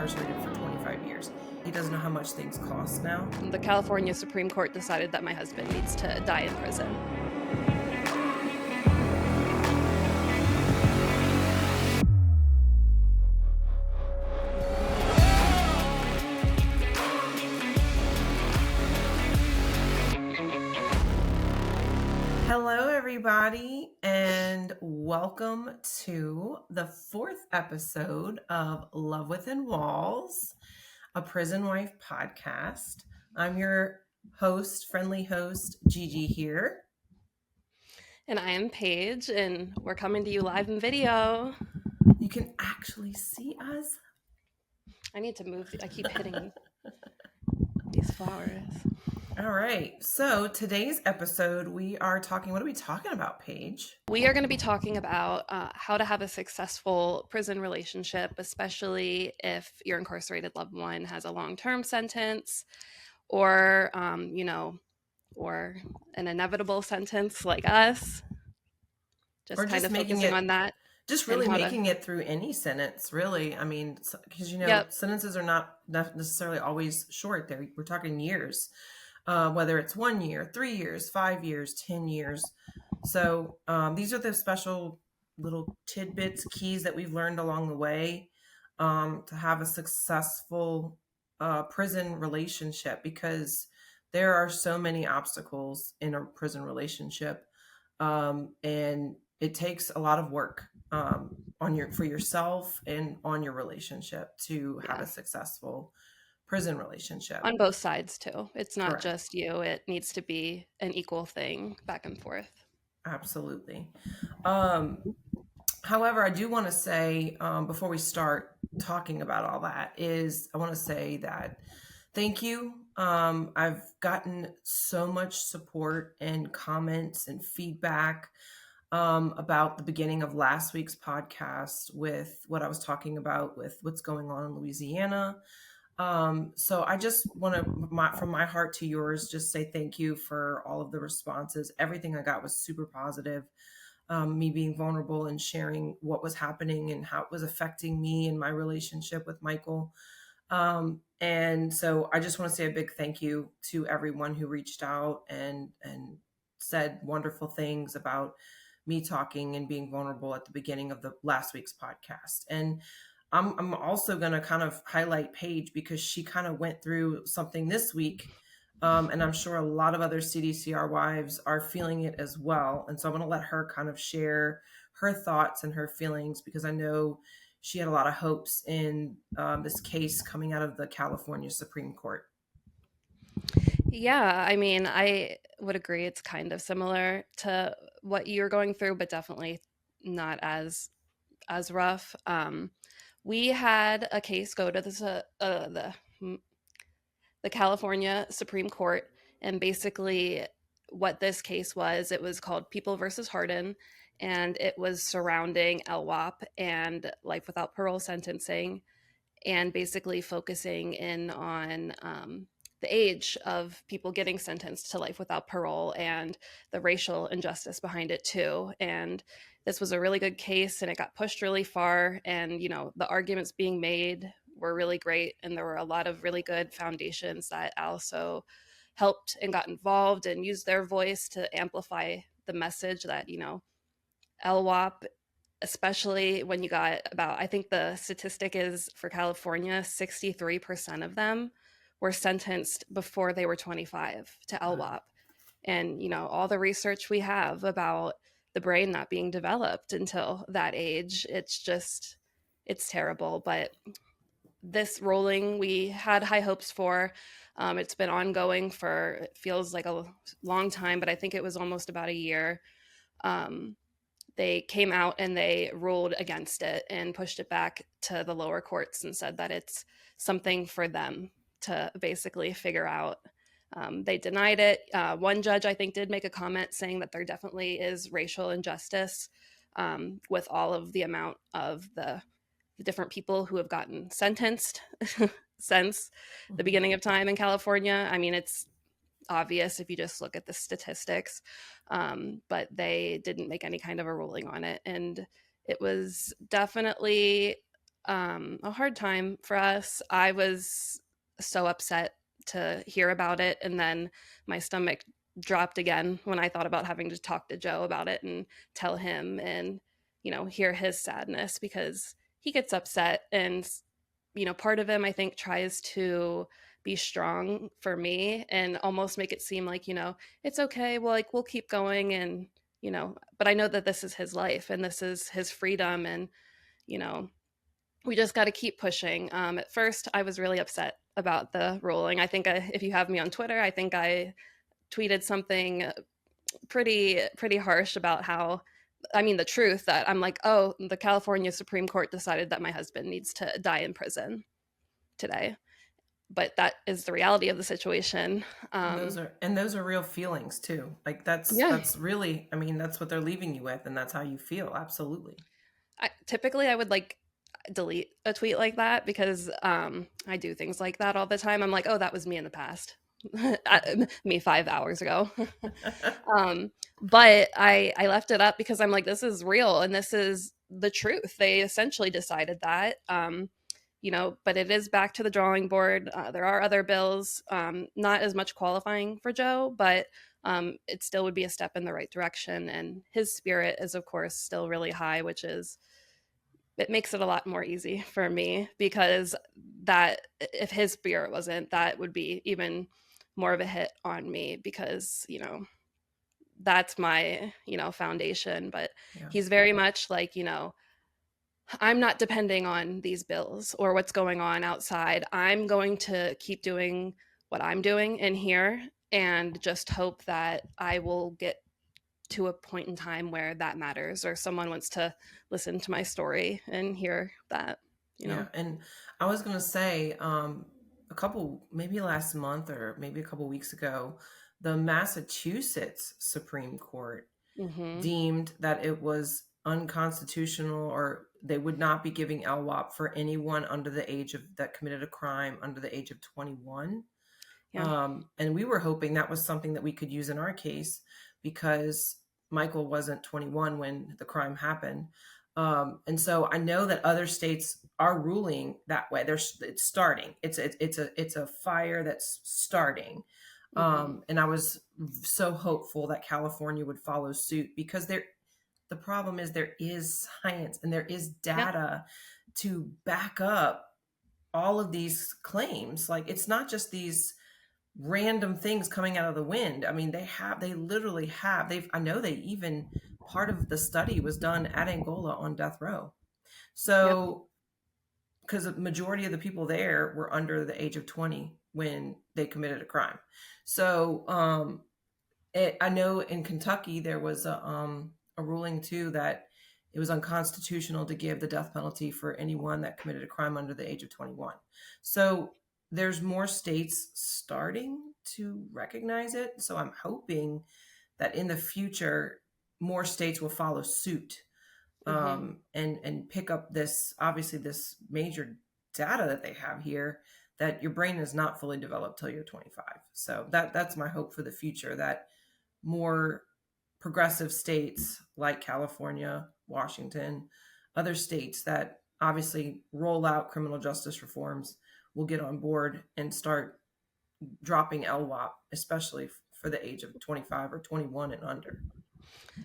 incarcerated for 25 years. He doesn't know how much things cost now. The California Supreme Court decided that my husband needs to die in prison. Hello, everybody, and welcome to the 4th episode of Love Within Walls, a prison wife podcast. I'm your host, friendly host, Gigi here. And I am Paige, and we're coming to you live in video. You can actually see us. I need to move. I keep hitting these flowers. All right. So today's episode, what are we talking about, Paige? We are going to be talking about how to have a successful prison relationship, especially if your incarcerated loved one has a long-term sentence or, or an inevitable sentence like us. Just kind of focusing on that. Just really making it through any sentence, really. I mean, because, sentences are not necessarily always short. We're talking years, whether it's 1 year, 3 years, 5 years, 10 years. So these are the special little tidbits, keys that we've learned along the way to have a successful prison relationship, because there are so many obstacles in a prison relationship, and it takes a lot of work for yourself and on your relationship to have a successful prison relationship. On both sides too. It's not Correct. just you. It needs to be an equal thing back and forth. Absolutely. However, I do want to say, before we start talking about all that, I want to say that thank you. I've gotten so much support and comments and feedback about the beginning of last week's podcast with what I was talking about with what's going on in Louisiana. So I just want to, from my heart to yours, just say thank you for all of the responses. Everything I got was super positive. Me being vulnerable and sharing what was happening and how it was affecting me and my relationship with Michael. And so I just want to say a big thank you to everyone who reached out and said wonderful things about me talking and being vulnerable at the beginning of the last week's podcast. And I'm also going to kind of highlight Paige, because she kind of went through something this week. And I'm sure a lot of other CDCR wives are feeling it as well. And so I'm going to let her kind of share her thoughts and her feelings, because I know she had a lot of hopes in this case coming out of the California Supreme Court. Yeah, I mean, I would agree it's kind of similar to what you're going through, but definitely not as rough. We had a case go to the California Supreme Court, and basically what this case was, it was called People versus Hardin, and it was surrounding LWOP and life without parole sentencing, and basically focusing in on the age of people getting sentenced to life without parole and the racial injustice behind it too. And this was a really good case, and it got pushed really far, and the arguments being made were really great, and there were a lot of really good foundations that also helped and got involved and used their voice to amplify the message that LWOP, especially when you got about, I think the statistic is for California, 63% of them were sentenced before they were 25 to LWOP. And, all the research we have about the brain not being developed until that age, it's terrible. But this ruling, we had high hopes for. It's been ongoing for, it feels like a long time, but I think it was almost about a year. They came out and they ruled against it and pushed it back to the lower courts and said that it's something for them to basically figure out. They denied it. One judge, I think, did make a comment saying that there definitely is racial injustice with all of the amount of the different people who have gotten sentenced since the beginning of time in California. I mean, it's obvious if you just look at the statistics, but they didn't make any kind of a ruling on it. And it was definitely a hard time for us. I was so upset to hear about it, and then my stomach dropped again when I thought about having to talk to Joe about it and tell him and, hear his sadness because he gets upset. And, part of him, I think, tries to be strong for me and almost make it seem like, it's okay. Well, like, we'll keep going. And, but I know that this is his life and this is his freedom. And, you know, we just got to keep pushing. At first, I was really upset about the ruling. I think if you have me on Twitter, I think I tweeted something pretty harsh about how, I mean, the truth that I'm like, oh, the California Supreme Court decided that my husband needs to die in prison today. But that is the reality of the situation. Um, And those are real feelings too. Like yeah, that's really, I mean, that's what they're leaving you with, and that's how you feel. Absolutely. typically I would like delete a tweet like that because I do things like that all the time. I'm like, oh, that was me in the past. Me 5 hours ago. um, but I left it up because I'm like, this is real and this is the truth. They essentially decided that. But it is back to the drawing board. There are other bills, not as much qualifying for Joe, but it still would be a step in the right direction. And his spirit is, of course, still really high, which is it makes it a lot more easy for me because that if his spirit wasn't, that would be even more of a hit on me because that's my foundation. But Yeah. he's very much like I'm not depending on these bills or what's going on outside. I'm going to keep doing what I'm doing in here and just hope that I will get to a point in time where that matters or someone wants to listen to my story and hear that. Yeah, and I was gonna say, a couple, maybe last month or maybe a couple weeks ago, the Massachusetts Supreme Court Mhm. deemed that it was unconstitutional, or they would not be giving LWOP for anyone under the age of that committed a crime under the age of 21. Yeah. And we were hoping that was something that we could use in our case because Michael wasn't 21 when the crime happened. And so I know that other states are ruling that way. It's starting. It's a fire that's starting. Mhm. And I was so hopeful that California would follow suit because the problem is there is science and there is Yeah. data to back up all of these claims. Like it's not just these random things coming out of the wind. I mean, they literally have, I know they even, part of the study was done at Angola on death row. Yep. So, because the majority of the people there were under the age of 20 when they committed a crime. So, I know in Kentucky there was a ruling too that it was unconstitutional to give the death penalty for anyone that committed a crime under the age of 21. So there's more states starting to recognize it. So I'm hoping that in the future more states will follow suit, Mhm. and pick up this, obviously this major data that they have here, that your brain is not fully developed till you're 25. So that's my hope for the future, that more progressive states like California, Washington, other states that obviously roll out criminal justice reforms will get on board and start dropping LWOP, especially for the age of 25 or 21 and under.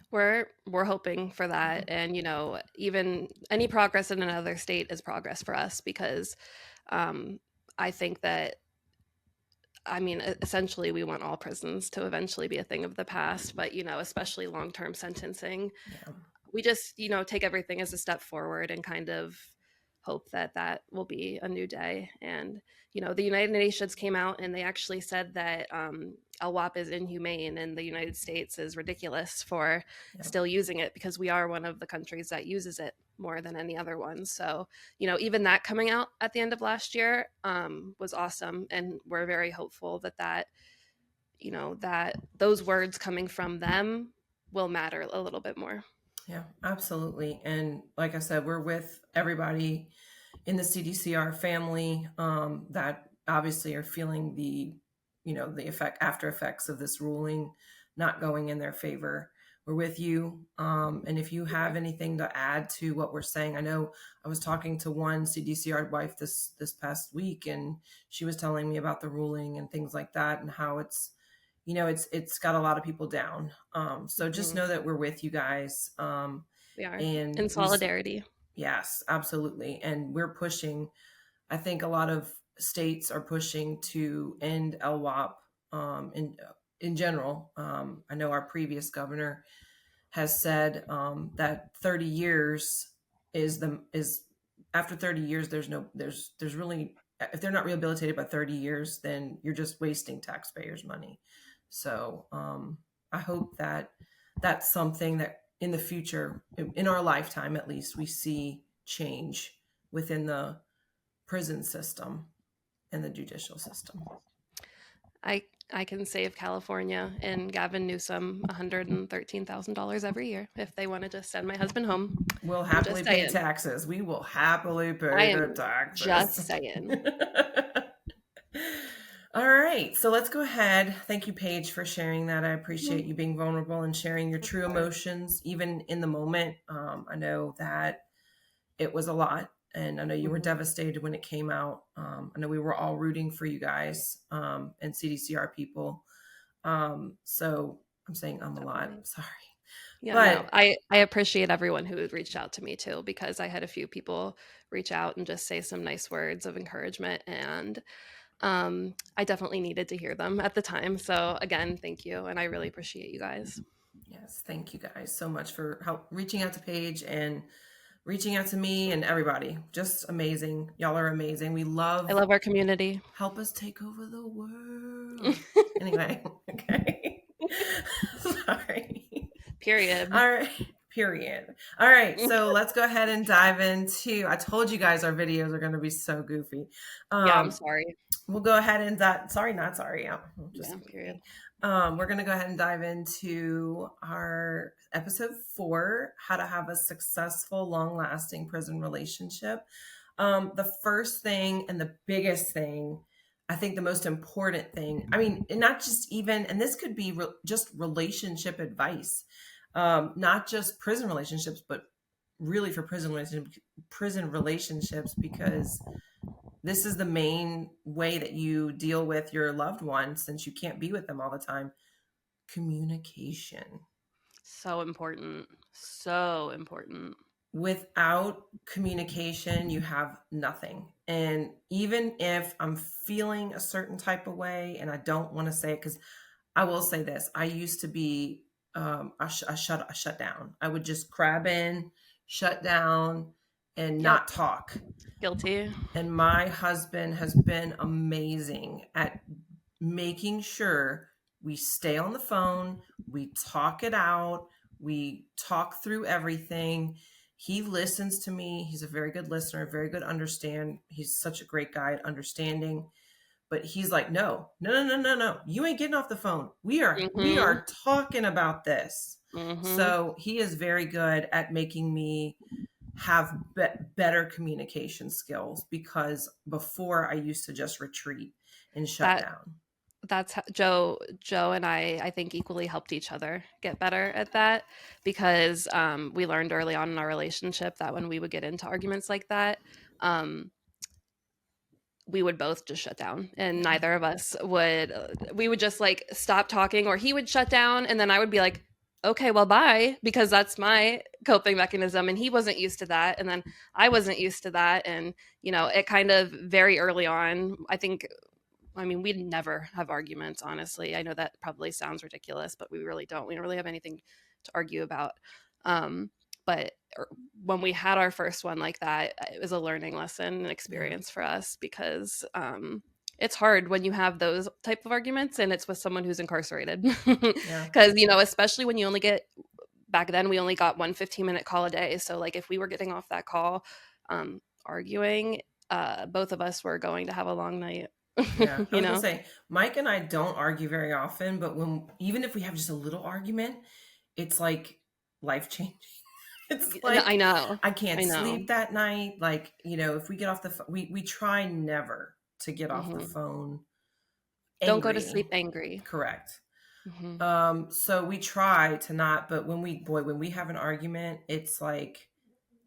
We're hoping for that, and even any progress in another state is progress for us because um, I think that I mean, essentially, we want all prisons to eventually be a thing of the past, but especially long-term sentencing, Yeah. we just take everything as a step forward and kind of hope that that will be a new day. And the United Nations came out and they actually said that LWOP is inhumane and the United States is ridiculous for Yeah. still using it because we are one of the countries that uses it more than any other one. So even that coming out at the end of last year was awesome, and we're very hopeful that those words coming from them will matter a little bit more. Yeah, absolutely. And like I said, we're with everybody in the CDCR family, that obviously are feeling the, the effect, after effects of this ruling not going in their favor. we're with you. And if you have anything to add to what we're saying, I know I was talking to one CDCR wife this past week, and she was telling me about the ruling and things like that, and how it's got a lot of people down. So just Mhm. know that we're with you guys. We are And in solidarity. yes, absolutely. And we're pushing. I think a lot of states are pushing to end LWOP in general. I know our previous governor has said that 30 years is after 30 years there's really, if they're not rehabilitated by 30 years, then you're just wasting taxpayers' money. So I hope that that's something that in the future, in our lifetime at least, we see change within the prison system and the judicial system. I can save California and Gavin Newsom $113,000 every year if they want to just send my husband home. We'll I'm just happily pay saying. taxes. We will happily I pay am the just taxes. saying. All right, so let's go ahead. Thank you, Paige, for sharing that. I appreciate Mhm. you being vulnerable and sharing your Of true course. emotions, even in the moment. I know that it was a lot, and I know you were Mhm. devastated when it came out. I know we were all rooting for you guys and CDCR people. So I'm saying I'm a lot. Definitely. Sorry. Yeah, no. But I appreciate everyone who reached out to me too, because I had a few people reach out and just say some nice words of encouragement, and I definitely needed to hear them at the time. So again, thank you, and I really appreciate you guys. yes, thank you guys so much for help reaching out to Paige and reaching out to me and everybody. Just amazing. Y'all are amazing. We I love love our community. help us take over the world. Anyway, okay. Sorry. Period. All right. Period. All right. So let's go ahead and dive into. I told you guys our videos are going to be so goofy. Yeah, I'm Um, sorry. we'll go ahead and sorry, not sorry. Yeah, Yeah, just period. goofy. We're going to go ahead and dive into our episode 4, how to have a successful, long lasting prison relationship. The first thing and the biggest thing, I think the most important thing, I mean, and not just even, and this could be just relationship advice, not just prison relationships, but really for prison relationships, because this is the main way that you deal with your loved one since you can't be with them all the time. Communication. So important. So important. Without communication, you have nothing. And even if I'm feeling a certain type of way and I don't want to say it, because I will say this, I used to be a shut down. I would just crab in, shut down, and not Yep. talk. Guilty. And my husband has been amazing at making sure we stay on the phone, we talk it out, we talk through everything. He listens to me. He's a very good listener, very good understand. He's such a great guy at understanding. But he's like, no, no, no, no, no, no. You ain't getting off the phone. We Mhm. are talking about this. Mhm. So he is very good at making me have better communication skills, because before I used to just retreat and shut That down. that's how Joe and I think equally helped each other get better at that, because we learned early on in our relationship that when we would get into arguments like that, um we would both just shut down, and Yeah. neither of us would we would just like stop talking, or he would shut down and then I would be like, okay, well, bye, because that's my coping mechanism, and he wasn't used to that, and then I wasn't used to that, and it kind of very early on, I mean, we'd never have arguments, honestly. I know that probably sounds ridiculous, but we don't really have anything to argue about. um but when we had our first one like that, it was a learning lesson and Yeah. experience for us, because it's hard when you have those type of arguments and it's with someone who's incarcerated. Yeah. Because especially when you only get, back then we only got one 15-minute call a day, so like if we were getting off that call arguing, both of us were going to have a long night. Yeah. I you was going to know say, Mike and I don't argue very often, but even if we have just a little argument, it's like life changing. It's I like know. I can't I know. sleep that night. Like, if we get off the phone, we try never to get off the Hmm. phone Don't go to angry. sleep angry. Correct. Mhm. So we try to not, but when we have an argument, it's like,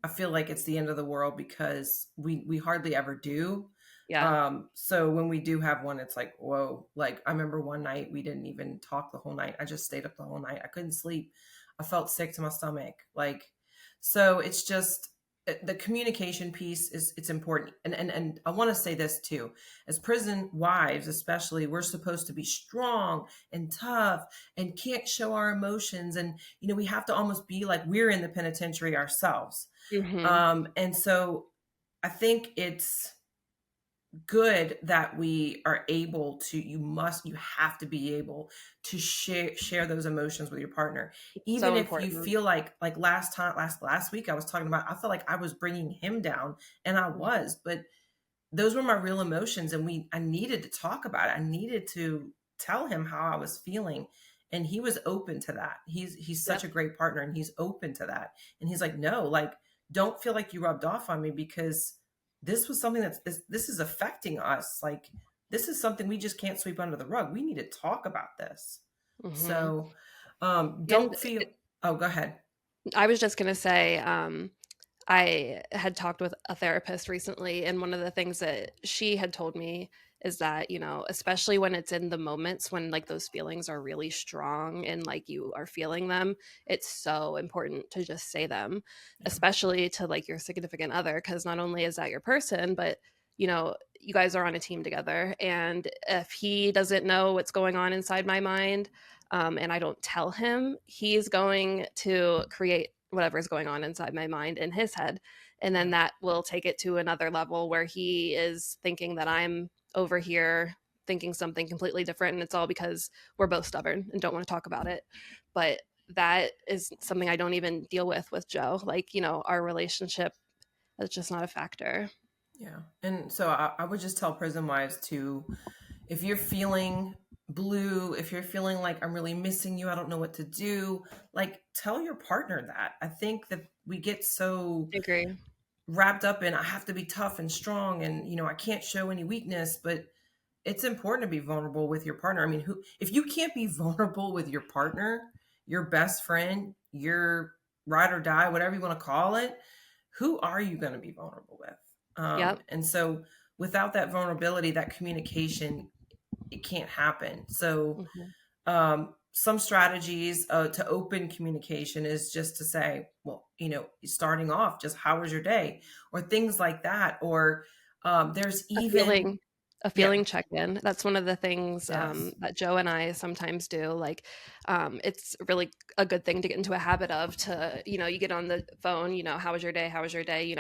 I feel like it's the end of the world because we hardly ever do. Yeah. So when we do have one, it's like, whoa. Like, I remember one night we didn't even talk the whole night. I just stayed up the whole night. I couldn't sleep. I felt sick to my stomach. Like, so it's just the communication piece is it's important. And I want to say this too. As prison wives, especially, we're supposed to be strong and tough and can't show our emotions. And we have to almost be like we're in the penitentiary ourselves. Mhm. And so I think it's good that we are able to, you have to be able to share those emotions with your partner, So even if you important. feel like last week I was talking about, I felt like I was bringing him down, and I Mhm. was, but those were my real emotions, and I needed to talk about it. I needed to tell him how I was feeling, and he was open to that. He's such Yep. a great partner, and he's open to that. And he's like, "No, like, don't feel like you rubbed off on me, because this was something this is affecting us. Like, this is something we just can't sweep under the rug. We need to talk about this." Mhm. So, And don't feel. Oh, go ahead. I was just gonna say, I had talked with a therapist recently, and one of the things that she had told me is that, especially when it's in the moments when like those feelings are really strong and like you are feeling them, it's so important to just say them, Yeah, especially to like your significant other, because not only is that your person, but you guys are on a team together. And if he doesn't know what's going on inside my mind, and I don't tell him, he's going to create whatever is going on inside my mind in his head. And then yeah, that will take it to another level where he is thinking that I'm over here thinking something completely different. And it's all because we're both stubborn and don't want to talk about it. But that is something I don't even deal with Joe. Like, our relationship is just not a factor. yeah. And so I would just tell prison wives to, if you're feeling blue, if you're feeling like I'm really missing you, I don't know what to do, like, tell your partner that. I think that we get so I agree. wrapped up in, I have to be tough and strong, and I can't show any weakness, but it's important to be vulnerable with your partner. I mean, who if you can't be vulnerable with your partner, your best friend, your ride or die, whatever you want to call it, who are you going to be vulnerable with? Yep. And so without that vulnerability, that communication, it can't happen. So Hmm. some strategies to open communication is just to say, well, starting off, just how was your day, or things like that. Or there's A even, feeling a yeah, feeling check-in. That's one of the things, yes, that Joe and I sometimes do, like, it's really a good thing to get into a habit of to you get on the phone, "How was your day? How was your day?"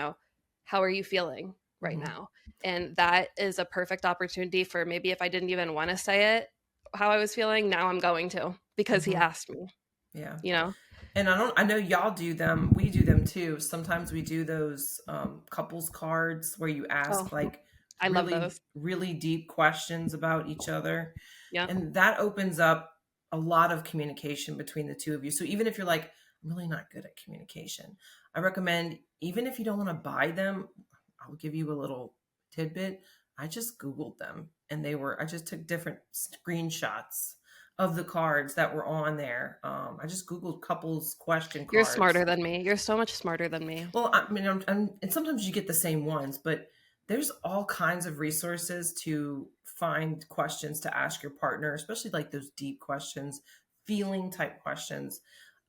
"How are you feeling right hmm, now?" And that is a perfect opportunity for maybe if I didn't even wanna say it, how I was feeling, now I'm going to, because he hmm, asked me, yeah. you know? And I know y'all do them. We do them too. Sometimes we do those couples cards where you Oh, ask like I love really, those. really deep questions about each other. Yep. And that opens up a lot of communication between the two of you. So even if you're like, I'm really not good at communication, I recommend, even if you don't want to buy them, I'll give you a little tidbit. I just Googled them, and I just took different screenshots of the cards that were on there. I just Googled couples question You're smarter cards. than me. You're so much smarter than me. Well, I mean, and sometimes you get the same ones, but there's all kinds of resources to find questions to ask your partner, especially like those deep questions, feeling type questions.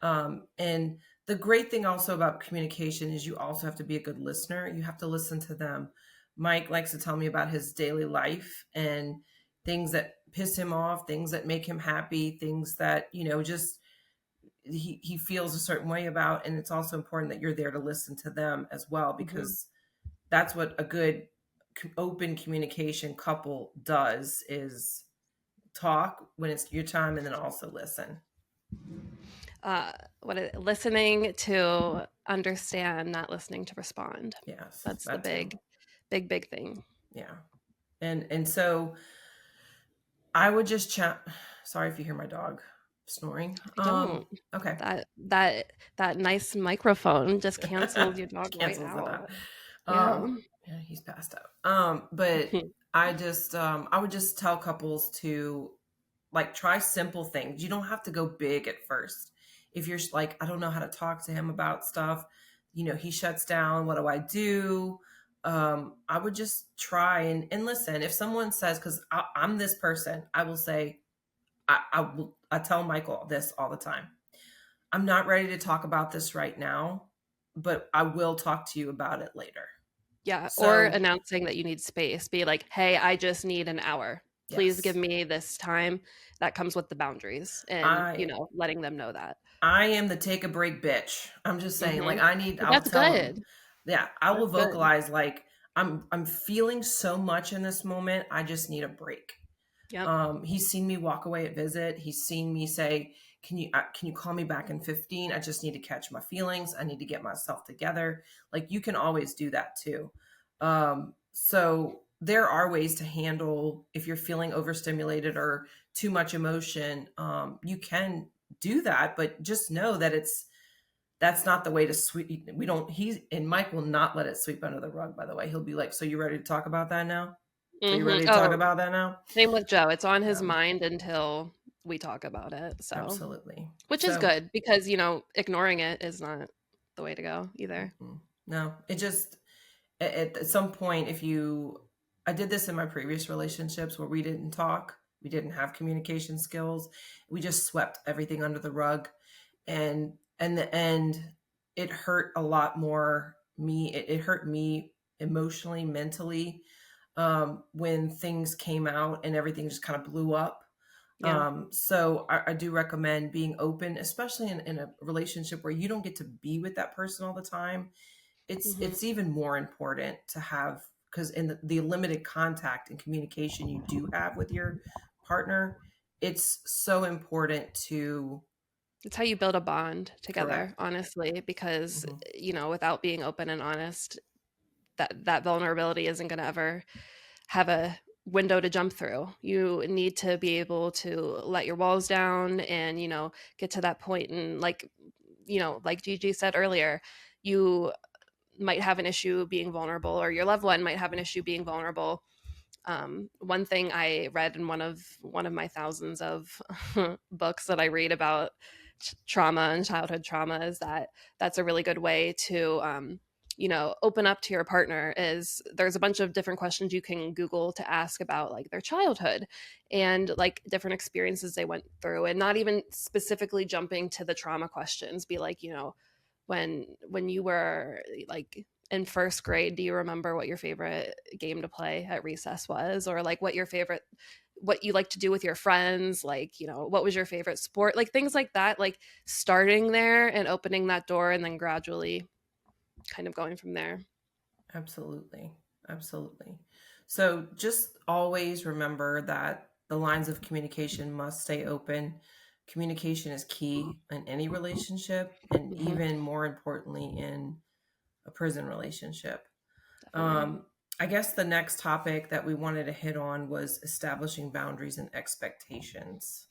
And the great thing also about communication is you also have to be a good listener. You have to listen to them. Mike likes to tell me about his daily life and things that piss him off, things that make him happy, things that, just he feels a certain way about. And it's also important that you're there to listen to them as well, Mhm. because that's what a good open communication couple does, is talk when it's your time, and then also listen. uh Listening to understand, not listening to respond. Yes, That's the that too. big thing. Yeah. And so I would just chat. Sorry if you hear my dog snoring. I don't. Okay. That nice microphone just canceled your dog right Cancels it out. out. Yeah. Yeah, he's passed out. But I would just tell couples to Like, try simple things. You don't have to go big at first. If you're like, I don't know how to talk to him about stuff, he shuts down. What do I do? I would just try and listen. If someone says, because I'm this person, I will say, I tell Michael this all the time. I'm not ready to talk about this right now, but I will talk to you about it later. Yeah, or So, announcing that you need space. Be like, "Hey, I just need an hour. Please give yes, me this time." That comes with the boundaries and, I letting them know that. I am the take a break bitch. I'm just saying, like, Mhm. But I'll that's tell him. good. Yeah, I will That's good. vocalize like I'm feeling so much in this moment. I just need a break. Yep. He's seen me walk away at visit. He's seen me say, can you call me back in 15? I just need to catch my feelings. I need to get myself together. Like, you can always do that too. So there are ways to handle if you're feeling overstimulated or too much emotion. You can do that, but just know that that's not the way to sweep. We don't. He's and Mike will not let it sweep under the rug. By the way, he'll be like, "So you ready to talk about that now? So you Mhm. ready to talk Oh, about that now?" same with Joe. It's on his Um, mind until we talk about it, so Absolutely. which is So, good because, ignoring it is not the way to go either. no, it just at some point, if you, I did this in my previous relationships where we didn't talk, we didn't have communication skills, we just swept everything under the rug, and the end, it hurt a lot more me. It hurt me emotionally, mentally, when things came out and everything just kind of blew up. Yeah. So I do recommend being open, especially in a relationship where you don't get to be with that person all the time. Mhm. It's even more important to have, because in the limited contact and communication you do have with your partner, it's so important to It's how you build a bond together, correct. honestly, because, Hmm. without being open and honest, that vulnerability isn't gonna ever have a window to jump through. You need to be able to let your walls down and, get to that point and like Gigi said earlier, you might have an issue being vulnerable or your loved one might have an issue being vulnerable. One thing I read in one of my thousands of books that I read about trauma and childhood trauma is that that's a really good way to open up to your partner. Is there's a bunch of different questions you can Google to ask about like their childhood and like different experiences they went through, and not even specifically jumping to the trauma questions. Be like, when you were like in first grade, do you remember what your favorite game to play at recess was? Or like what you like to do with your friends? Like, what was your favorite sport? Like things like that, like starting there and opening that door and then gradually kind of going from there. Absolutely. Absolutely. So just always remember that the lines of communication must stay open. Communication is key in any relationship, and Hmm. even more importantly in a prison relationship. Definitely. Um, I guess the next topic that we wanted to hit on was establishing boundaries and expectations.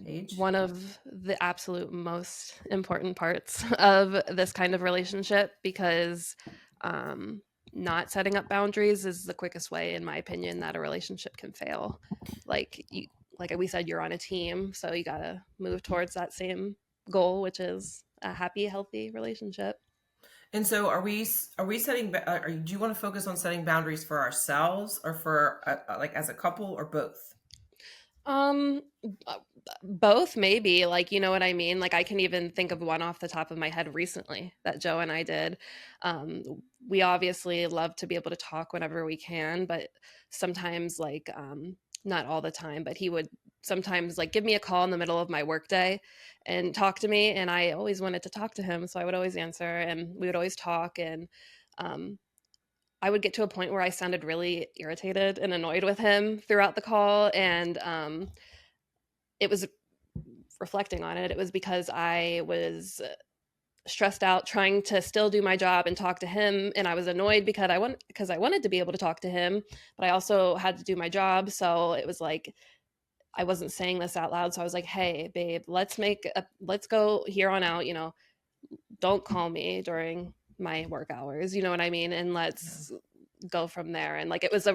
Paige? One of the absolute most important parts of this kind of relationship because um, not setting up boundaries is the quickest way, in my opinion, that a relationship can fail. Like you, like we said, you're on a team, so you got to move towards that same goal, which is a happy, healthy relationship. And so, are we setting? Do you want to focus on setting boundaries for ourselves or for like as a couple or both? Um, uh, Both maybe, like, you know what I mean? Like, I can even think of one off the top of my head recently that Joe and I did. Um, we obviously love to be able to talk whenever we can, but sometimes, like, not all the time, but he would sometimes like give me a call in the middle of my workday and talk to me, and I always wanted to talk to him, so I would always answer, and we would always talk, and um, I would get to a point where I sounded really irritated and annoyed with him throughout the call, and it was reflecting on it. It was because I was stressed out trying to still do my job and talk to him, and I was annoyed because I wanted to be able to talk to him, but I also had to do my job. So it was like I wasn't saying this out loud. So I was like, "Hey, babe, let's go here on out. Don't call me during my work hours. You know what I mean? And Yeah. go from there. And like it was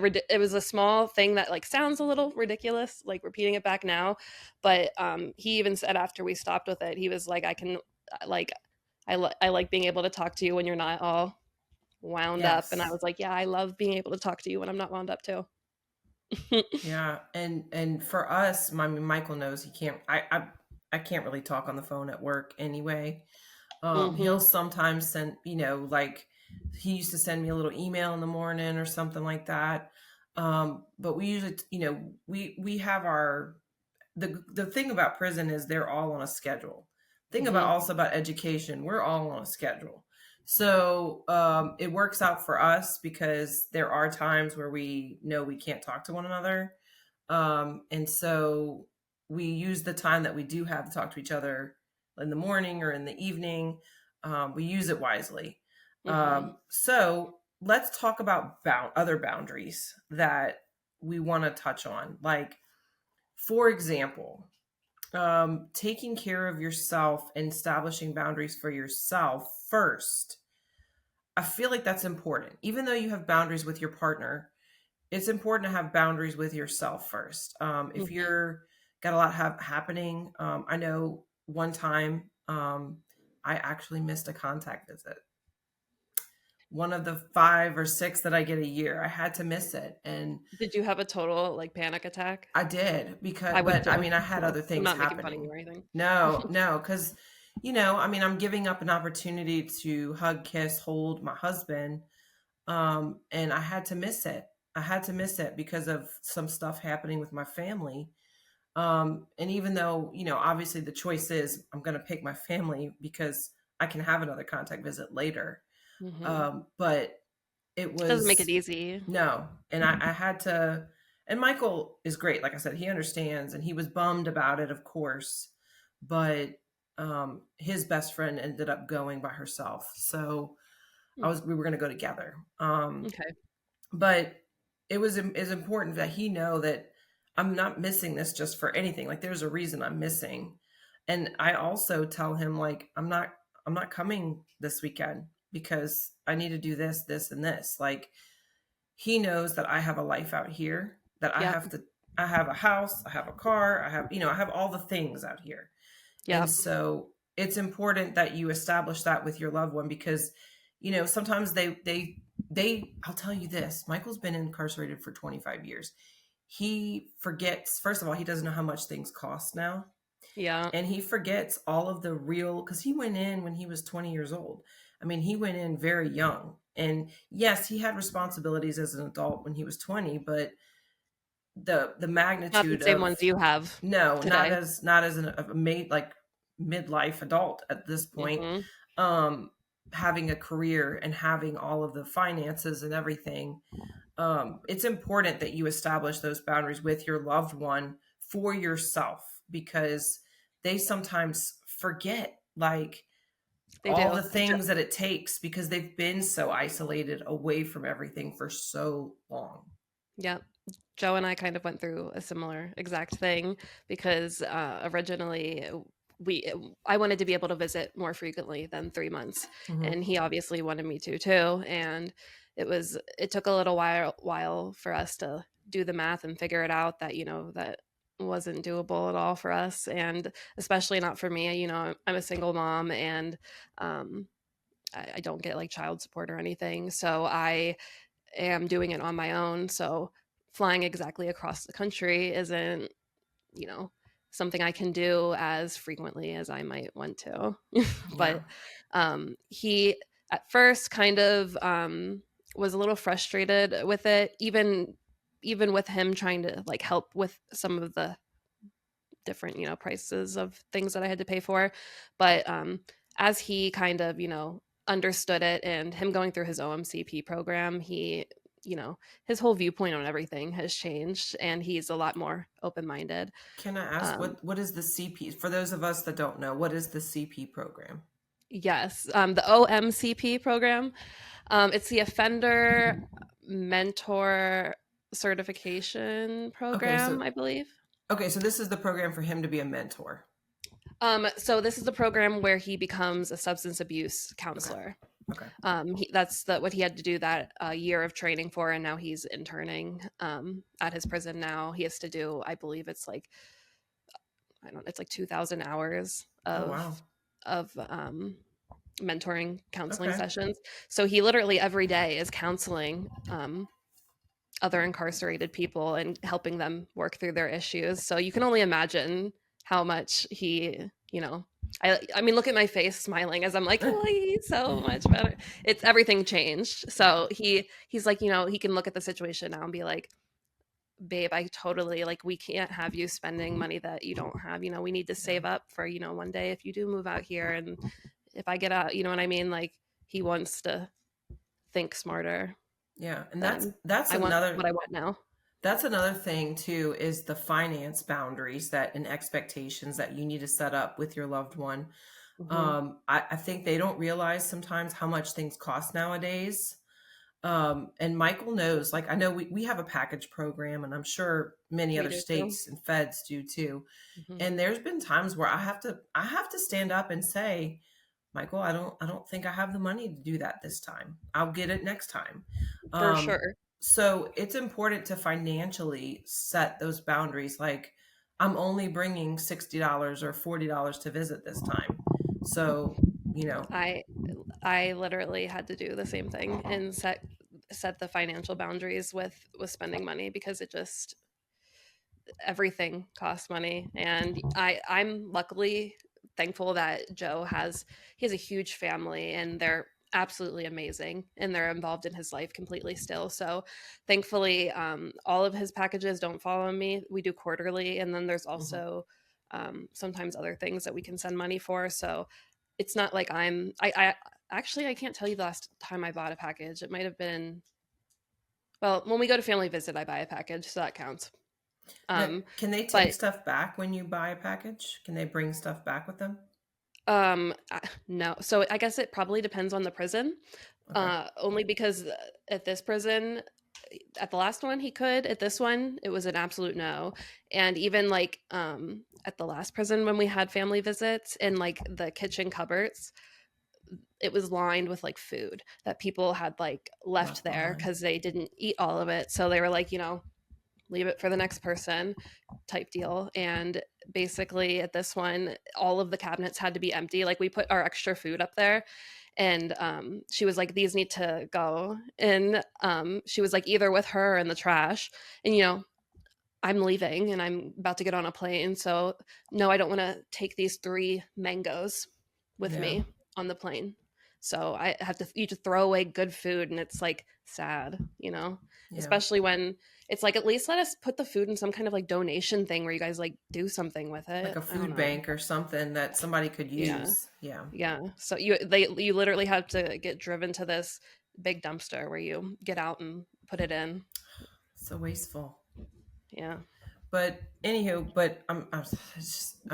a small thing that like sounds a little ridiculous, like repeating it back now, but he even said after we stopped with it, he was like, I can like I like being able to talk to you when you're not all wound up. And I Yes. was like, yeah, I love being able to talk to you when I'm not wound up too. Yeah, and for us, Michael knows he can't. I can't really talk on the phone at work anyway. He'll Hmm. sometimes send, like he used to send me a little email in the morning or something like that. But we usually, we have our the thing about prison is they're all on a schedule. Thing about Hmm. also about education, we're all on a schedule. So it works out for us because there are times where we know we can't talk to one another, and so we use the time that we do have to talk to each other in the morning or in the evening. We use it wisely. Hmm. So let's talk about other boundaries that we want to touch on. Like, for example, taking care of yourself and establishing boundaries for yourself first. I feel like that's important. Even though you have boundaries with your partner, it's important to have boundaries with yourself first. If Hmm. you're got a lot happening, I know one time I actually missed a contact visit. One of the 5 or 6 that I get a year, I had to miss it, and Did you have a total like panic attack? I did because, I would but I too. mean, I had So other I'm things not making fun of you happening. or anything. No, no, because, I mean, I'm giving up an opportunity to hug, kiss, hold my husband. And I had to miss it. I had to miss it because of some stuff happening with my family. And even though, obviously the choice is I'm going to pick my family because I can have another contact visit later. Hmm. But it Doesn't make it was easy. no. And I had to, and Michael is great. Like I said, he understands and he was bummed about it, of course. But his best friend ended up going by herself. So Mm. we were going to go together. Okay. But it was is important that he know that I'm not missing this just for anything. Like there's a reason I'm missing. And I also tell him like I'm not coming this weekend because I need to do this, this, and this. Like he knows that I have a life out here, that Yep. I have a house, I have a car, I have all the things out here. And Yep. so it's important that you establish that with your loved one because, sometimes I'll tell you this, Michael's been incarcerated for 25 years. He forgets, first of all, he doesn't know how much things cost now. Yeah. And he forgets all of the real, because he went in when he was 20 years old. I mean, he went in very young. And yes, he had responsibilities as an adult when he was 20, but the Not the magnitude same ones of you have no, today. not as a made like midlife adult at this point. Hmm. Um, having a career and having all of the finances and everything, it's important that you establish those boundaries with your loved one for yourself because they sometimes forget like They all do. the things that it takes because they've been so isolated away from everything for so long. Yep. Joe and I kind of went through a similar exact thing because originally we I wanted to be able to visit more frequently than 3 months, Hmm. and he obviously wanted me to too. And it took a little while for us to do the math and figure it out that that wasn't doable at all for us, and especially not for me. I'm a single mom, and um, I don't get like child support or anything, so I am doing it on my own. So flying exactly across the country isn't, you know, something I can do as frequently as I might want to. Yeah. But he at first kind of was a little frustrated with it, even with him trying to like help with some of the different prices of things that I had to pay for. But as he kind of understood it, and him going through his OMCP program, he his whole viewpoint on everything has changed, and he's a lot more open-minded. Can I ask um, what is the CP for those of us that don't know? What is the CP program? yes, the OMCP program, it's the offender mentor certification Okay, program, I believe. so this is the program for him to be a mentor. So this is the program where he becomes a substance abuse Okay. counselor. Okay. What he had to do that year of training for, and now he's interning at his prison now. He has to do, I believe it's like, I don't, it's like 2,000 hours Oh wow. of mentoring counseling Okay. sessions. So he literally every day is counseling other incarcerated people and helping them work through their issues. So you can only imagine how much I mean, look at my face smiling as I'm like, oh, he's so much better. It's everything changed. Yeah. So he's like, he can look at the situation now and be like, babe, I totally like, we can't have you spending money that you don't have. We need to Yeah. save up for, one day if you do move out here and if I get out, you know what I mean? Like he wants to think smarter Yeah. And that's than that's I want another what I want now. that's another thing too, is the finance boundaries that and expectations that you need to set up with your loved one. Hmm. I think they don't realize sometimes how much things cost nowadays. And Michael knows, like, I know we have a package program, and I'm sure many We other do too. states and feds do too. Hmm. And there's been times where I have to stand up and say, Michael, I don't think I have the money to do that this time. I'll get it next time. For Um, sure. so it's important to financially set those boundaries. Like, I'm only bringing $60 or $40 to visit this time. So, you know, I I literally had to do the same thing and set the financial boundaries with spending money because it just everything costs money. And I'm luckily thankful that Joe he has a huge family and they're absolutely amazing and they're involved in his life completely still. So thankfully, all of his packages don't fall on me. We do quarterly, and then there's mhm. also sometimes other things that we can send money for. So it's not like I actually I can't tell you the last time I bought a package. It might have been, well, when we go to family visit I buy a package, so that counts. Now, um can they take but stuff back when you buy a package? Can they bring stuff back with them? no. So I guess it probably depends on the prison. Okay. Only because at this prison, at the last one he could. At this one, it was an absolute no. And even like at the last prison when we had family visits and like the kitchen cupboards, it was lined with like food that people had like left Left there behind. because they didn't eat all of it. So they were like, leave it for the next person type deal. And basically at this one, all of the cabinets had to be empty. Like we put our extra food up there, and she was like, these need to go. And she was like, either with her or in the trash. And I'm leaving and I'm about to get on a plane, so no, I don't want to take these 3 mangoes with Yeah. me on the plane. So I have to you to throw away good food, and it's like sad, Yeah. especially when it's like, at least let us put the food in some kind of like donation thing where you guys like do something with Like it. a I don't food know. bank or something that somebody could Yeah. use. Yeah. Yeah. So you literally have to get driven to this big dumpster where you get out and put it in. So wasteful. Yeah. But anywho, but I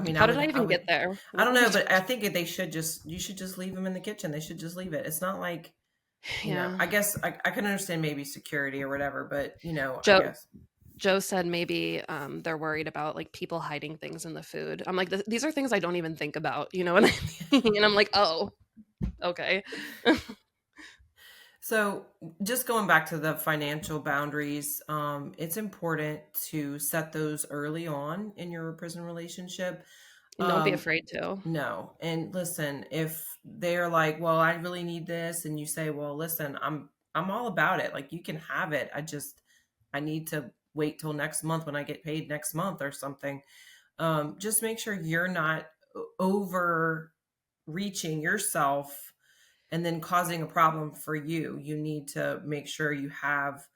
mean, How did I even get there? I don't know, but I think you should just leave them in the kitchen. They should just leave it. It's not like, Yeah. I guess I can understand maybe security or whatever, but I Joe guess. Joe said maybe they're worried about like people hiding things in the food. I'm like, these are things I don't even think about, you know what I mean? And I'm like, oh, okay. So, just going back to the financial boundaries, it's important to set those early on in your prison relationship. And don't be Um, afraid to. no, and listen, if they're like, "Well, I really need this," and you say, "Well, listen, I'm all about it. Like, you can have it. I need to wait till next month when I get paid next month or something." Just make sure you're not overreaching yourself and then causing a problem for you. You need to make sure you have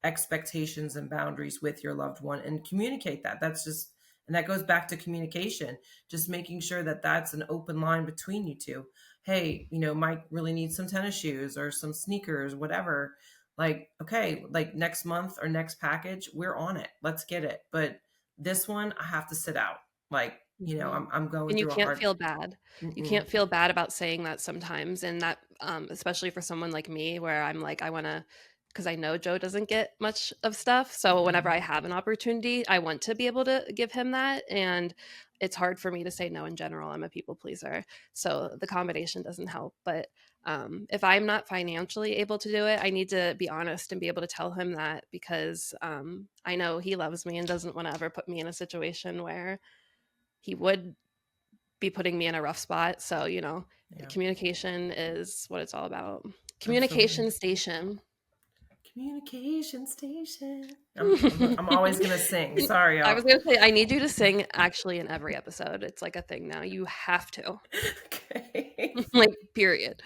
expectations and boundaries with your loved one and communicate that. And that goes back to communication, just making sure that that's an open line between you two. Hey, Mike really needs some tennis shoes or some sneakers, whatever. Like, okay, like next month or next package, we're on it. Let's get it. But this one, I have to sit out. Like, Mhm. I'm going And you through a can't hard. feel bad. You Mm-mm. can't feel bad about saying that sometimes, and that, especially for someone like me where I'm like, I wanna, because I know Joe doesn't get much of stuff, so whenever Yeah. I have an opportunity, I want to be able to give him that, and it's hard for me to say no in general. I'm a people pleaser, so the combination doesn't help, but, If I'm not financially able to do it, I need to be honest and be able to tell him that, because I know he loves me and doesn't want to ever put me in a situation where he would be putting me in a rough spot. So, Yeah, communication is what it's all about. absolutely. Communication station. Communication station. I'm always gonna sing. Sorry, I y'all. was gonna say I need you to sing actually in every episode. It's like a thing now. You have to. Okay. Like, period.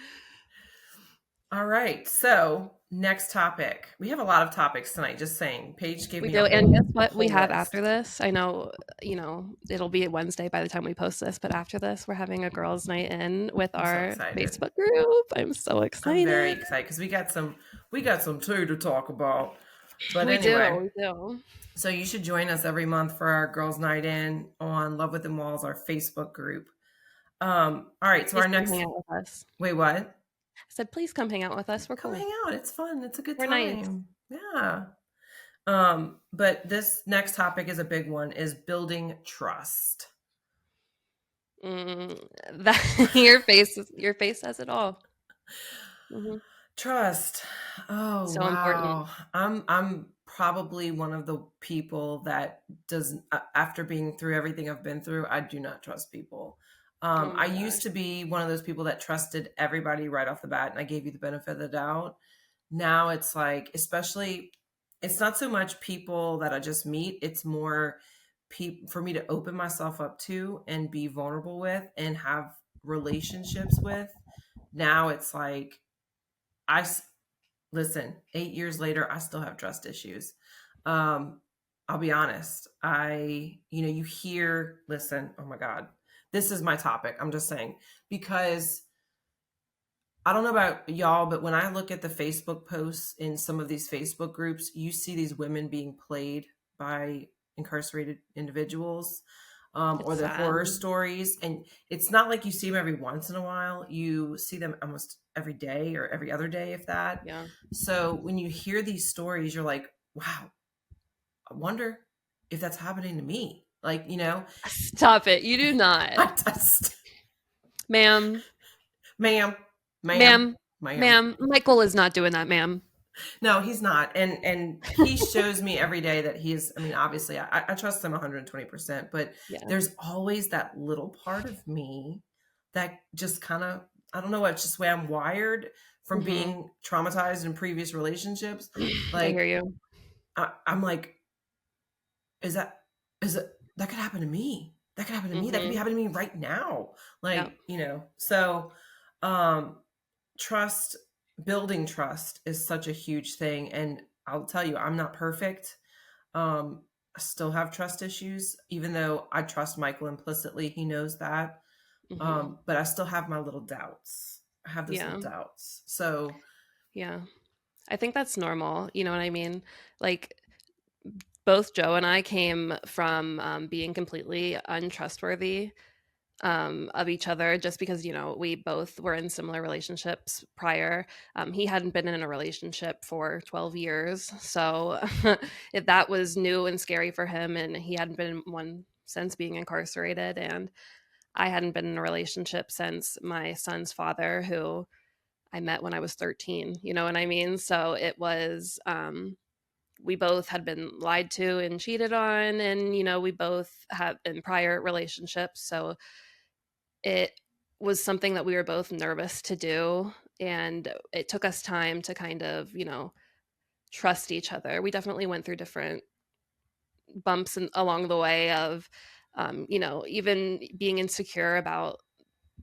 All right. So next topic. We have a lot of topics tonight. Just saying. Paige gave We me a do. And guess what we whole have after list. this? I know, it'll be Wednesday by the time we post this, but after this, we're having a girls' night in with I'm so our excited. Facebook group. I'm so I'm very excited. excited because we got some tea to talk about. But We do. anyway, We do. so you should join us every month for our girls' night in on Love Within Walls, our Facebook group. All right. So Please our come hang next. out with us. Wait, what? I said, please come hang out with us. We're Come cool. hang out. It's fun. It's a good We're nice. time. Yeah. But this next topic is a big one, is building trust. That your face says it all. Hmm. Trust. Oh, So important. wow. I'm probably one of the people that does after being through everything I've been through, I do not trust people. Oh I my used gosh. to be one of those people that trusted everybody right off the bat and I gave you the benefit of the doubt. Now it's like, especially, it's not so much people that I just meet, it's more people for me to open myself up to and be vulnerable with and have relationships with. Now it's like, I listen, 8 years later, I still have trust issues. Um, I'll be honest. You hear, listen, oh my God, this is my topic. I'm just saying, because I don't know about y'all, but when I look at the Facebook posts in some of these Facebook groups, you see these women being played by incarcerated individuals, or It's the sad. horror stories. And it's not like you see them every once in a while. You see them almost every day or every other day, if that. Yeah. So when you hear these stories, you're like, wow, I wonder if that's happening to me. Like, Stop it. You do not. I just, Ma'am. ma'am, ma'am, Ma'am. ma'am. Ma'am. Michael is not doing that, ma'am. No, he's not. And he shows me every day that I mean, obviously I trust him 120%, but Yeah. there's always that little part of me that just kind of, I don't know, it's just the way I'm wired from Hmm. being traumatized in previous relationships. I hear Like, you. I'm like, is that could happen to me. That could happen to me. That could be Hmm. happening to me right now. Yeah. Like, so, um, trust, building trust is such a huge thing. And I'll tell you, I'm not perfect. I still have trust issues, even though I trust Michael implicitly. He knows that. Hmm. But I still have my little doubts. I have those little Yeah. doubts. So, Yeah. I think that's normal. You know what I mean? Like, both Joe and I came from being completely untrustworthy of each other, just because, we both were in similar relationships prior. He hadn't been in a relationship for 12 years. So if that was new and scary for him, and he hadn't been in one since being incarcerated. And I hadn't been in a relationship since my son's father, who I met when I was 13. You know what I mean? So it was, we both had been lied to and cheated on. And, we both had in prior relationships. So it was something that we were both nervous to do. And it took us time to kind of, trust each other. We definitely went through different bumps along the way of, even being insecure about,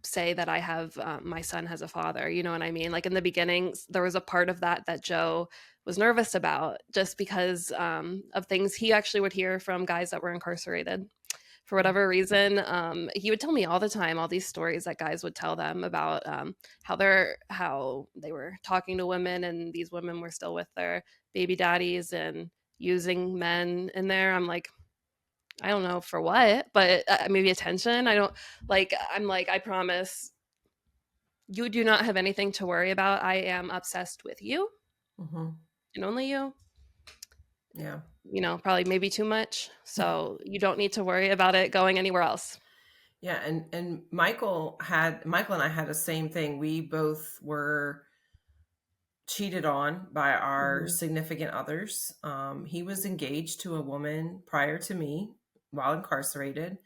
say that I have, my son has a father, you know what I mean? Like, in the beginning, there was a part of that Joe was nervous about, just because of things he actually would hear from guys that were incarcerated. For whatever reason, he would tell me all the time all these stories that guys would tell them about, how they were talking to women, and these women were still with their baby daddies and using men in there. I'm like, I don't know for what, but maybe attention. I don't like. I'm like, I promise you do not have anything to worry about. I am obsessed with you mhm, and only you. yeah. Probably maybe too much. So you don't need to worry about it going anywhere else. Yeah, and Michael and I had the same thing. We both were cheated on by our Hmm. significant others. He was engaged to a woman prior to me while incarcerated,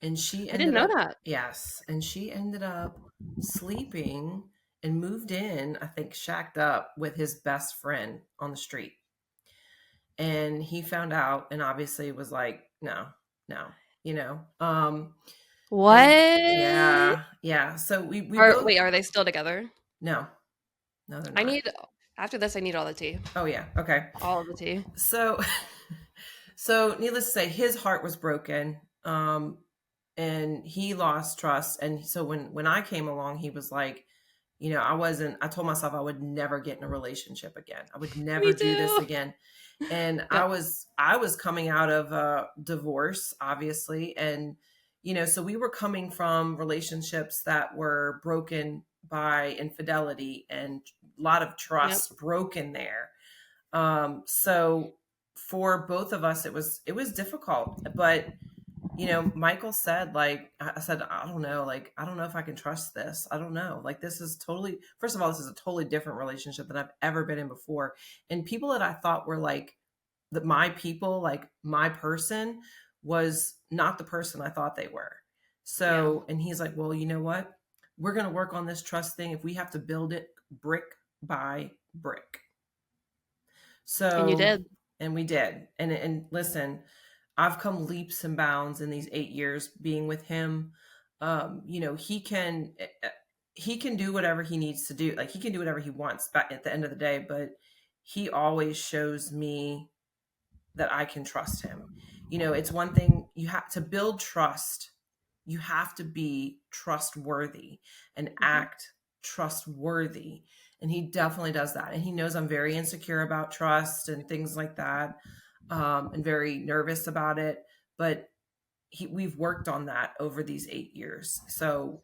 and she I didn't ended know up, that. yes, and she ended up sleeping and moved in, I think, shacked up with his best friend on the street. And he found out and obviously was like, no, no, you know. And What? yeah. So we Are both, wait, are they still together? no, no, they're I not. need after this. I need all the tea, Oh yeah, okay. all of the tea. So so needless to say, his heart was broken. And he lost trust. And so when I came along, he was like, I told myself I would never get in a relationship again. I would never Me do this too. again. And Yep. I was coming out of a divorce, obviously. And, so we were coming from relationships that were broken by infidelity and a lot of Yep. trust broken there. So for both of us, it was difficult. But Michael said, like, I said, I don't know, like, I don't know if I can trust this. I don't know. Like, this is totally, first of all, this is a totally different relationship than I've ever been in before. And people that I thought were like my people, like my person, was not the person I thought they were. Yeah. So, and he's like, well, you know what? We're going to work on this trust thing if we have to build it brick by brick. And you So, did. and we did. And listen, I've come leaps and bounds in these 8 years being with him. He can do whatever he needs to do. Like he can do whatever he wants back at the end of the day, but he always shows me that I can trust him. It's one thing you have to build trust. You have to be trustworthy and Hmm. act trustworthy. And he definitely does that. And he knows I'm very insecure about trust and things like that, and very nervous about it. But we've worked on that over these 8 years. So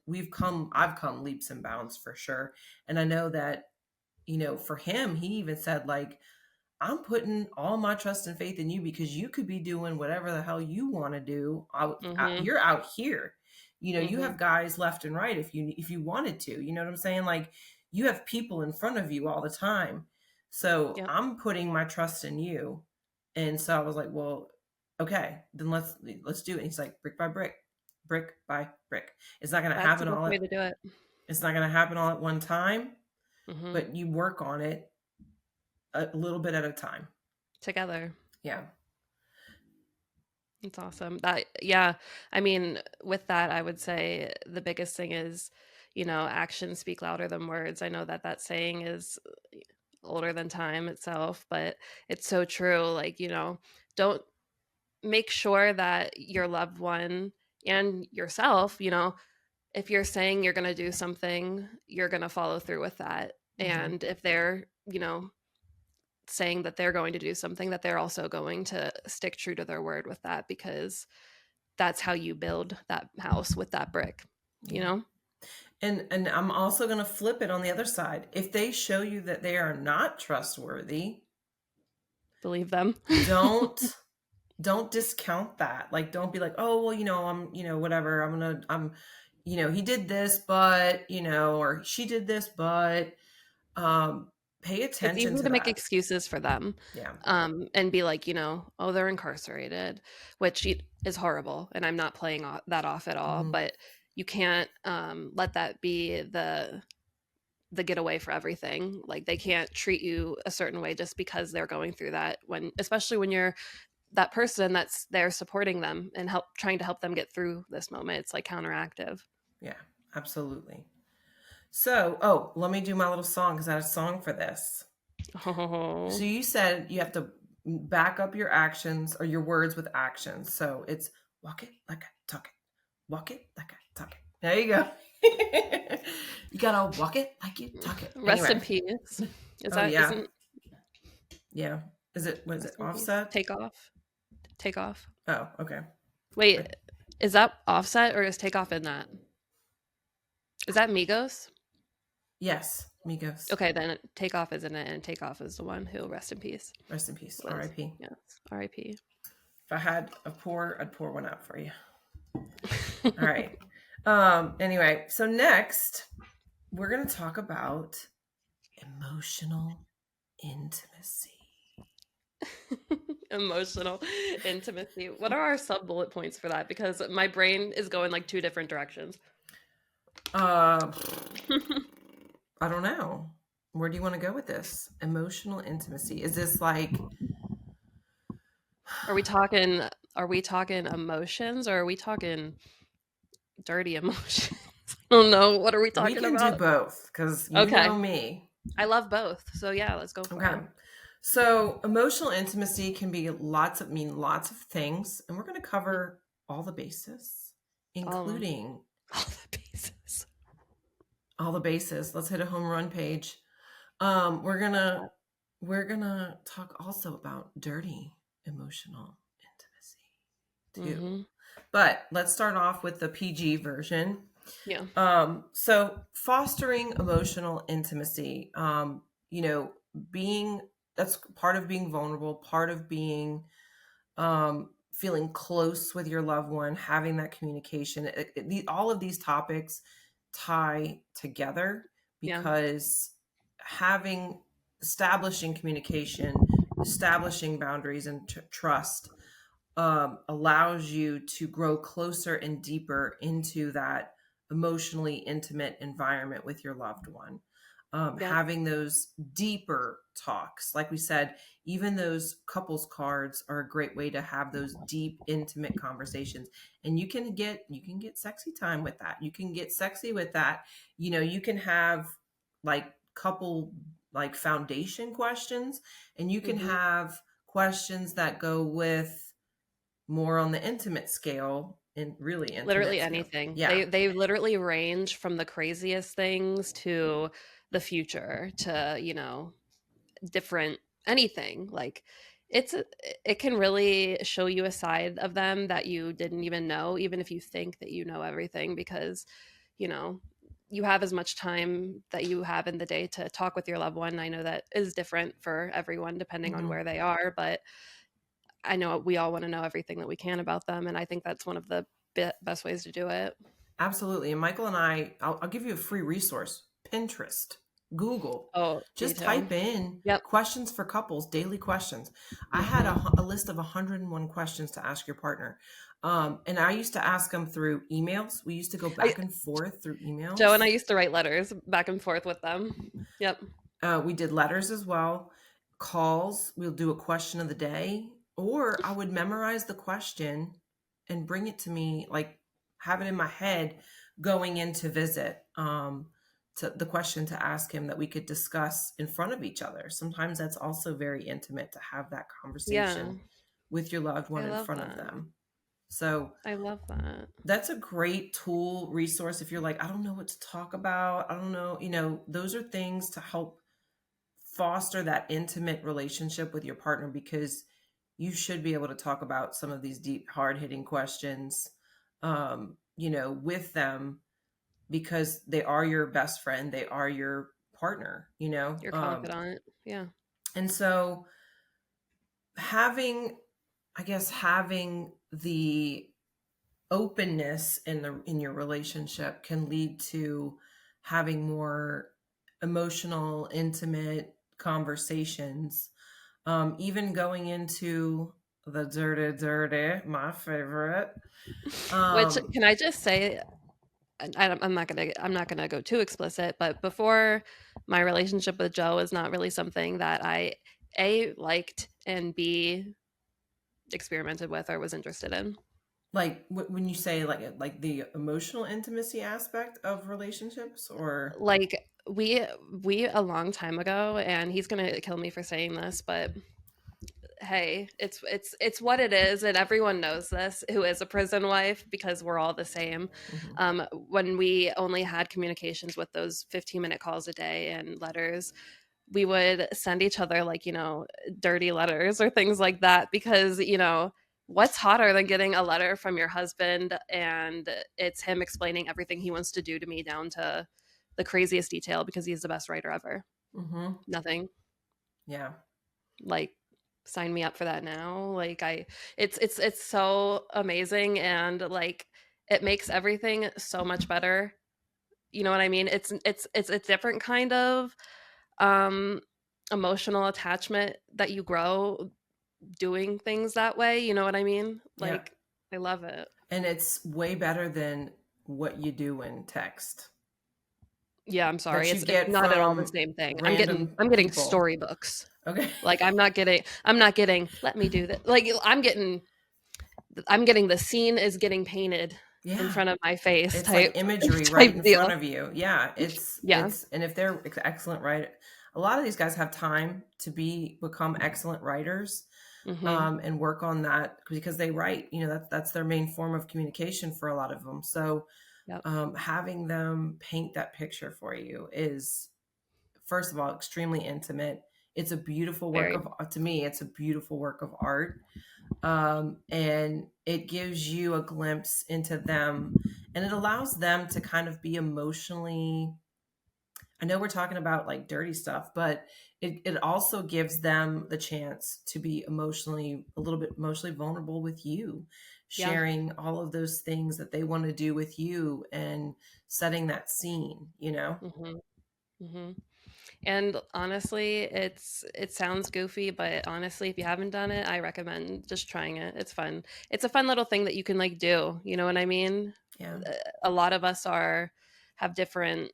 I've come leaps and bounds for sure. And I know that, for him, he even said, like, I'm putting all my trust and faith in you because you could be doing whatever the hell you want to do. Hmm. You're out here. You Hmm. have guys left and right if you wanted to. You know what I'm saying? Like you have people in front of you all the time. So Yep. I'm putting my trust in you. And so I was like, well, okay, then let's do it. He's like brick by brick by brick. It's not gonna That's the happen best all way at to do it. it's not gonna happen all at one time, Hmm. but you work on it a little bit at a time. Together. Yeah. It's awesome. That yeah. I mean, with that, I would say the biggest thing is, actions speak louder than words. I know that that saying is older than time itself, but it's so true. Like, don't make sure that your loved one and yourself, if you're saying you're going to do something, you're going to follow through with that. Hmm. And if they're, saying that they're going to do something, that they're also going to stick true to their word with that, because that's how you build that house with that brick, you Yeah. know? And I'm also going to flip it on the other side. If they show you that they are not trustworthy, Believe them. don't don't discount that. Like don't be like, "Oh, well, I'm, whatever. He did this, but, or she did this, but pay It's attention easy to to make that." excuses for them, Yeah. and be like, "Oh, they're incarcerated," which is horrible, and I'm not playing that off at all. Hmm. But you can't let that be the getaway for everything. Like they can't treat you a certain way just because they're going through that. When, especially when you're that person that's there supporting them and trying to help them get through this moment, it's like counteractive. Yeah, absolutely. So, oh, let me do my little song because I had a song for this. So Oh, you said you have to back up your actions or your words with actions. So it's walk it like I talk it. Walk it like I talk it. There you go. You gotta walk it like you talk it. rest in Anyway. peace. Is Oh that yeah. isn't Yeah. What is it? rest in peace? Offset? Take off. Oh, okay. Wait, is that Offset or is Takeoff in that? Is that Migos? Yes. Migos. Okay, then Takeoff is in it, and Takeoff is the one who, rest in peace, Rest in peace. was. R.I.P. Yes, R.I.P. If I had a pour, I'd pour one out for you. All right. Anyway, so next we're going to talk about emotional intimacy. Emotional intimacy. What are our sub bullet points for that? Because my brain is going like two different directions. Uh, I don't know. Where do you want to go with this? Emotional intimacy. Is this like Are we talking are we talking emotions or are we talking dirty emotions? I don't know. What are we we talking can do about? both because you know Okay. me. I love both. So yeah, let's go for Okay. it. So emotional intimacy can be lots of things, and we're going to Yep. cover all the bases, All of them. including All the pieces. all the bases. Let's hit a home run page. We're gonna talk also about dirty emotional intimacy too. Mm-hmm. But let's start off with the PG version. Yeah. So fostering emotional intimacy, you know, being that's part of being vulnerable, part of being feeling close with your loved one, having that communication. All of these topics tie together Yeah. because having establishing communication, establishing boundaries and trust allows you to grow closer and deeper into that emotionally intimate environment with your loved one. Yep. Having those deeper talks, like we said, even those couples cards are a great way to have those deep, intimate conversations. And you can get sexy time with that. You can get sexy with that. You can have like couple like foundation questions, and you can Mm-hmm. have questions that go with more on the intimate scale and really Literally intimate scale. anything. Yeah. They literally range from the craziest things to the future to, different anything. Like it's a, it can really show you a side of them that you didn't even know, even if you think that you know everything, because, you know, you have as much time that you have in the day to talk with your loved one. I know that is different for everyone depending on Hmm. where they are, but I know we all want to know everything that we can about them, and I think that's one of the best ways to do it. Absolutely. And Michael and I'll give you a free resource: Pinterest, Google. Oh, me Just too. type in Yep. questions for couples, daily questions. I had Hmm. a list of 101 questions to ask your partner. And I used to ask them through emails. We used to go I back and forth through Joe and I emails. used to write letters back and forth with them. Yep. We did letters as well, calls. We'll do a question of the day, or I would memorize the question and bring it to me, like have it in my head going in to visit. To the question to ask him that we could discuss in front of each other. Sometimes that's also very intimate to have that Yeah. conversation with your loved I one in love front of that. them. So I love that. that's a great tool resource if you're like, I don't know what to talk about. I don't know, those are things to help foster that intimate relationship with your partner, because you should be able to talk about some of these deep, hard hitting questions, with them, because they are your best friend, they are your partner. You're confident. Yeah. And so having, I guess, having the openness in your relationship can lead to having more emotional, intimate conversations, even going into the dirty, my favorite. Which Um, can I just say, I'm not gonna go too explicit, but before my relationship with Joe is not really something that I A liked and B experimented with or was interested in. like when you say like the emotional intimacy aspect of relationships, or Like we a long time ago, and he's gonna kill me for saying this, but hey, it's what it is, and everyone knows this who is a prison wife because we're all the same. Mhm. When we only had communications with those 15-minute calls a day and letters, we would send each other like, dirty letters or things like that because, what's hotter than getting a letter from your husband and it's him explaining everything he wants to do to me down to the craziest detail because he's the best writer ever. Mhm. Nothing. Yeah. Like, sign me up for that now. Like, it's so amazing, and like it makes everything so much better. You know what I mean? It's a different kind of um emotional attachment that you grow doing things that way, you know what I mean? Yeah. Like, I love it. And it's way better than what you do in text Yeah, I'm sorry. that you It's get not at all the from same thing. random I'm getting people. storybooks. Okay. Like, I'm not getting, let me do that. Like, I'm getting the scene is getting painted in Yeah. front of my face It's like type imagery right type in front deal. of you. Yeah, Yeah. and if they're excellent writer, a lot of these guys have time to become excellent writers, Mhm. and work on that because they write. You know, that's their main form of communication for a lot of them. So Yep. having them paint that picture for you is, first of all, extremely intimate. It's a beautiful work Very. of, to me, it's a beautiful work of art. And it gives you a glimpse into them, and it allows them to kind of be emotionally, I know we're talking about like dirty stuff, but it also gives them the chance to be emotionally, a little bit emotionally vulnerable with you, Yeah. sharing all of those things that they want to do with you and setting that scene, you know? Mhm. Mhm. And honestly, it sounds goofy, but honestly, if you haven't done it, I recommend just trying it. It's fun. It's a fun little thing that you can like do. You know what I mean? Yeah, A lot of us are have different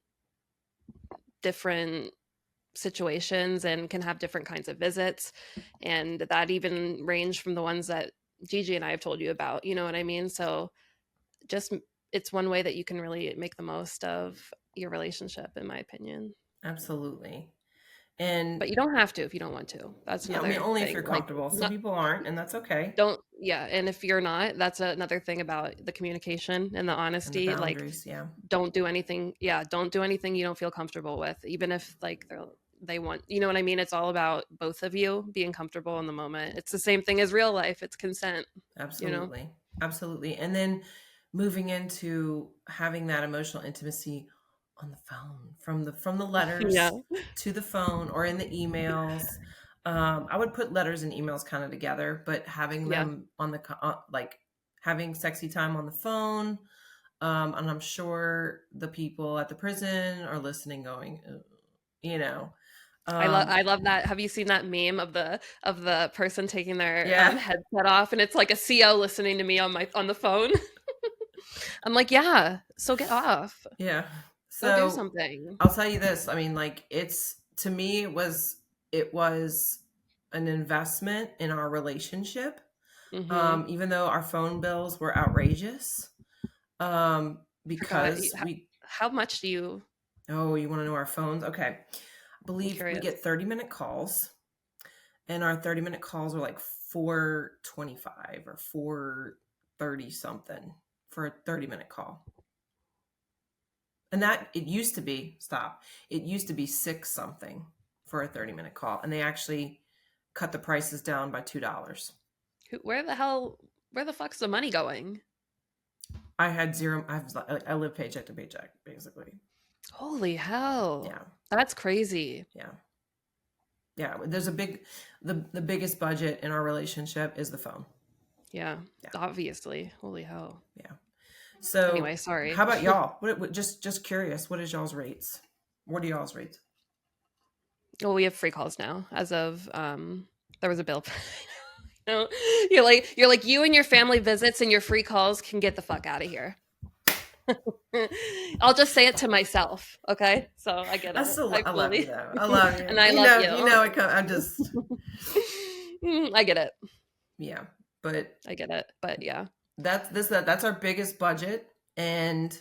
situations and can have different kinds of visits, and that even range from the ones that Gigi and I have told you about. You know what I mean? So just it's one way that you can really make the most of your relationship, in my opinion. absolutely. And But you don't have to if you don't want to. That's yeah, I mean, another only if thing. you're Like, comfortable. Some not people aren't, and that's okay. don't yeah, and if you're not, that's another thing about the communication and the And the honesty. Like, boundaries, yeah, don't do anything. Yeah, don't do anything you don't feel comfortable with, even if like they want. You know what I mean? It's all about both of you being comfortable in the moment. It's the same thing as real life. It's consent. You know? absolutely. Absolutely. And then moving into having that emotional intimacy on the phone, from the Yeah. letters to the phone or in the emails. I would put letters and emails kind of together, but having Yeah. them on the like having sexy time on the phone. And I'm sure the people at the prison are listening, going, "Ugh," you know, um, I love that. Have you seen that meme of the person taking their yeah, headset off and it's like a CO listening to me on the phone? I'm like, yeah, so get off. yeah. Go do So something. I'll tell you this. I mean, like, it's, to me, it was an investment in our relationship. Mhm. Even though our phone bills were outrageous, Forgot because we, how much do you oh, you want to know our phones? Okay. I I'm believe we curious. get 30-minute calls, and our 30-minute calls are like 425 or 430 something for a 30-minute call. And that, it used to be, stop, it used to be six something for a 30-minute call, and they actually cut the prices down by $2. Where the fuck's the money going? I had zero. I live paycheck to paycheck, basically. Holy hell. Yeah, That's crazy. yeah, yeah. There's a big, the biggest budget in our relationship is the phone. Yeah, Yeah, obviously. Holy hell. yeah. So Anyway, sorry. how about y'all? Just curious, what is y'all's rates? What are y'all's rates? Well, we have free calls now as of there was a bill. You know, you're like you and your family visits and your free calls can get the fuck out of here. I'll just say it to myself, okay? So I get I it. still, I I love you fully though. I love you. and I love You you. know. I'm just, I get it. yeah. But I get it. But yeah, that's our biggest budget, and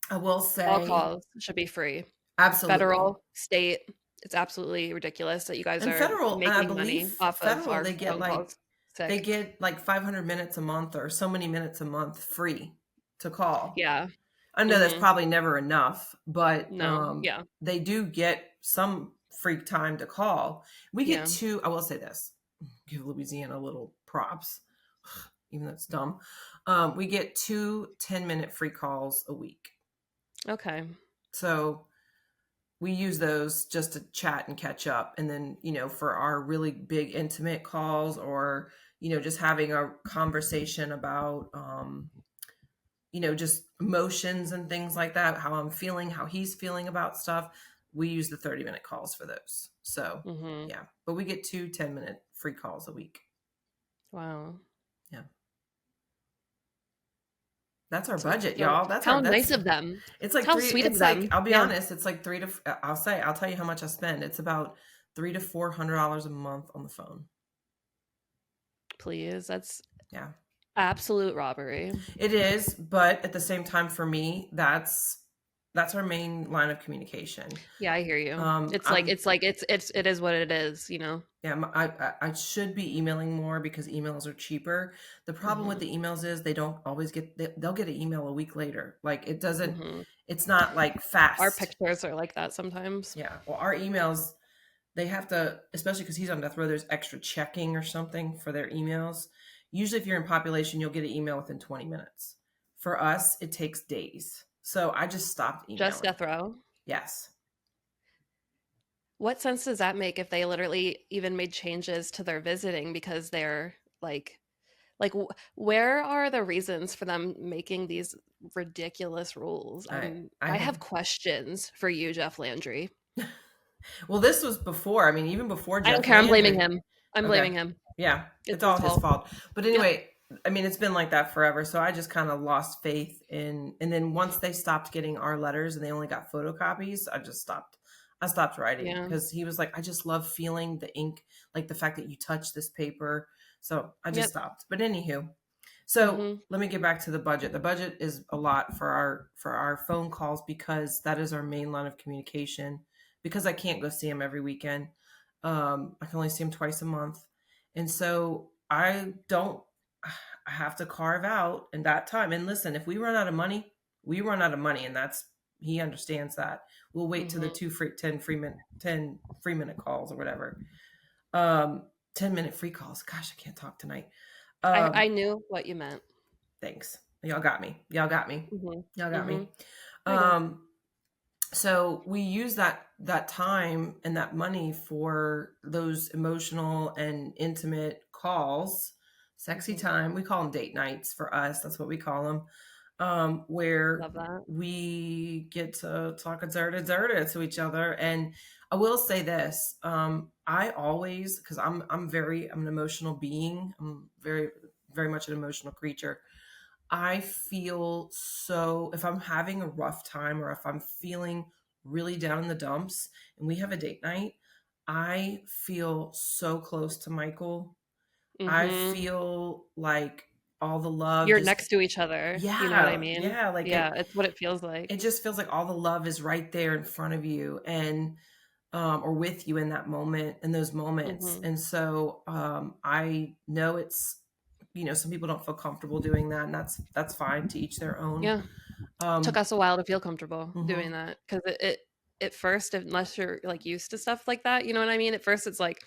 I will all say, calls should be free. absolutely. Federal, state, it's absolutely ridiculous that you guys And are federal, and I making money believe off of federal, our phone calls. they Sick. get like 500 minutes a month or so many minutes a month free to call. Yeah. I know that's Mhm. probably never enough, but No. Yeah. they do get some free time to call. We get Yeah. two. I will say this: give Louisiana a little props, even though it's dumb. We get 2 10-minute free calls a week. Okay. So we use those just to chat and catch up. And then, for our really big intimate calls, or, just having a conversation about, just emotions and things like that, how I'm feeling, how he's feeling about stuff, we use the 30-minute calls for those. So, Mm-hmm. yeah. But we get 2 10-minute free calls a week. Wow. Yeah. That's our budget, So y'all. how nice of them. It's like How three, sweet of it's like, them. I'll be Yeah. honest, it's like I'll tell you how much I spend. It's about $300 to $400 a month on the phone. Please. That's Yeah. absolute robbery. It is, but at the same time, for me, that's our main line of communication. Yeah, I hear you. I'm It is what it is, you know. Yeah, I should be emailing more because emails are cheaper. The problem with Mhm. the emails is they don't always they'll get an email a week later. Like Mhm. it's not like Our fast. pictures are like that sometimes. Yeah. Well, our emails, they have to, especially because he's on death row, there's extra checking or something for their emails. Usually, if you're in population, you'll get an email within 20 minutes. For us, it takes days. So I just stopped Just emailing. death row. Yes. What sense does that make if they literally even made changes to their visiting because they're where are the reasons for them making these ridiculous rules? I I have have questions for you, Jeff Landry. Well, this was before. I mean, even before I don't Jeff care. I'm blaming Landry. him. I'm Okay. blaming him. Yeah, It's it's his all his fault. fault. But Yep. anyway, I mean, it's been like that forever. So I just kind of lost faith in. And then once they stopped getting our letters and they only got photocopies, I just stopped. I stopped writing Yeah. because he was like, I just love feeling the ink, like the fact that you touch this paper. So I just Yep. stopped. But anywho, so Mhm. let me get back to the budget. The budget is a lot for our phone calls because that is our main line of communication. Because I can't go see him every weekend, I can only see him twice a month, and so I don't. I have to carve out in that time. And listen, if we run out of money, we run out of money, and that's he understands that. We'll wait to the Mhm. two free 10 free minute calls or whatever. 10-minute free calls. Gosh, I can't talk tonight. I Um, knew what you meant. Thanks. Y'all got me. Y'all got me. Mhm. Y'all got me. Mhm. I do. Um, so we use that time and that money for those emotional and intimate calls, sexy Mhm. time. We call them date nights for us. That's what we call them. Where Love that. we get to talk a zerda to each other. And I will say this: I always, because I'm an emotional being. I'm very much an emotional creature. I feel so, if I'm having a rough time or if I'm feeling really down in the dumps and we have a date night, I feel so close to Michael. I Mhm. feel like all the love You're just, next to each other. You know what I yeah, mean? yeah, like Yeah, it's what it feels it like. just feels like all the love is right there in front of you and or with you in that moment, in those moments. Mhm. And so I know it's, some people don't feel comfortable doing that, and that's fine, to each their own. Yeah. Took um us a while to feel comfortable doing mhm. that because it at first, unless you're like used to stuff like that, you know what I mean? At first, it's like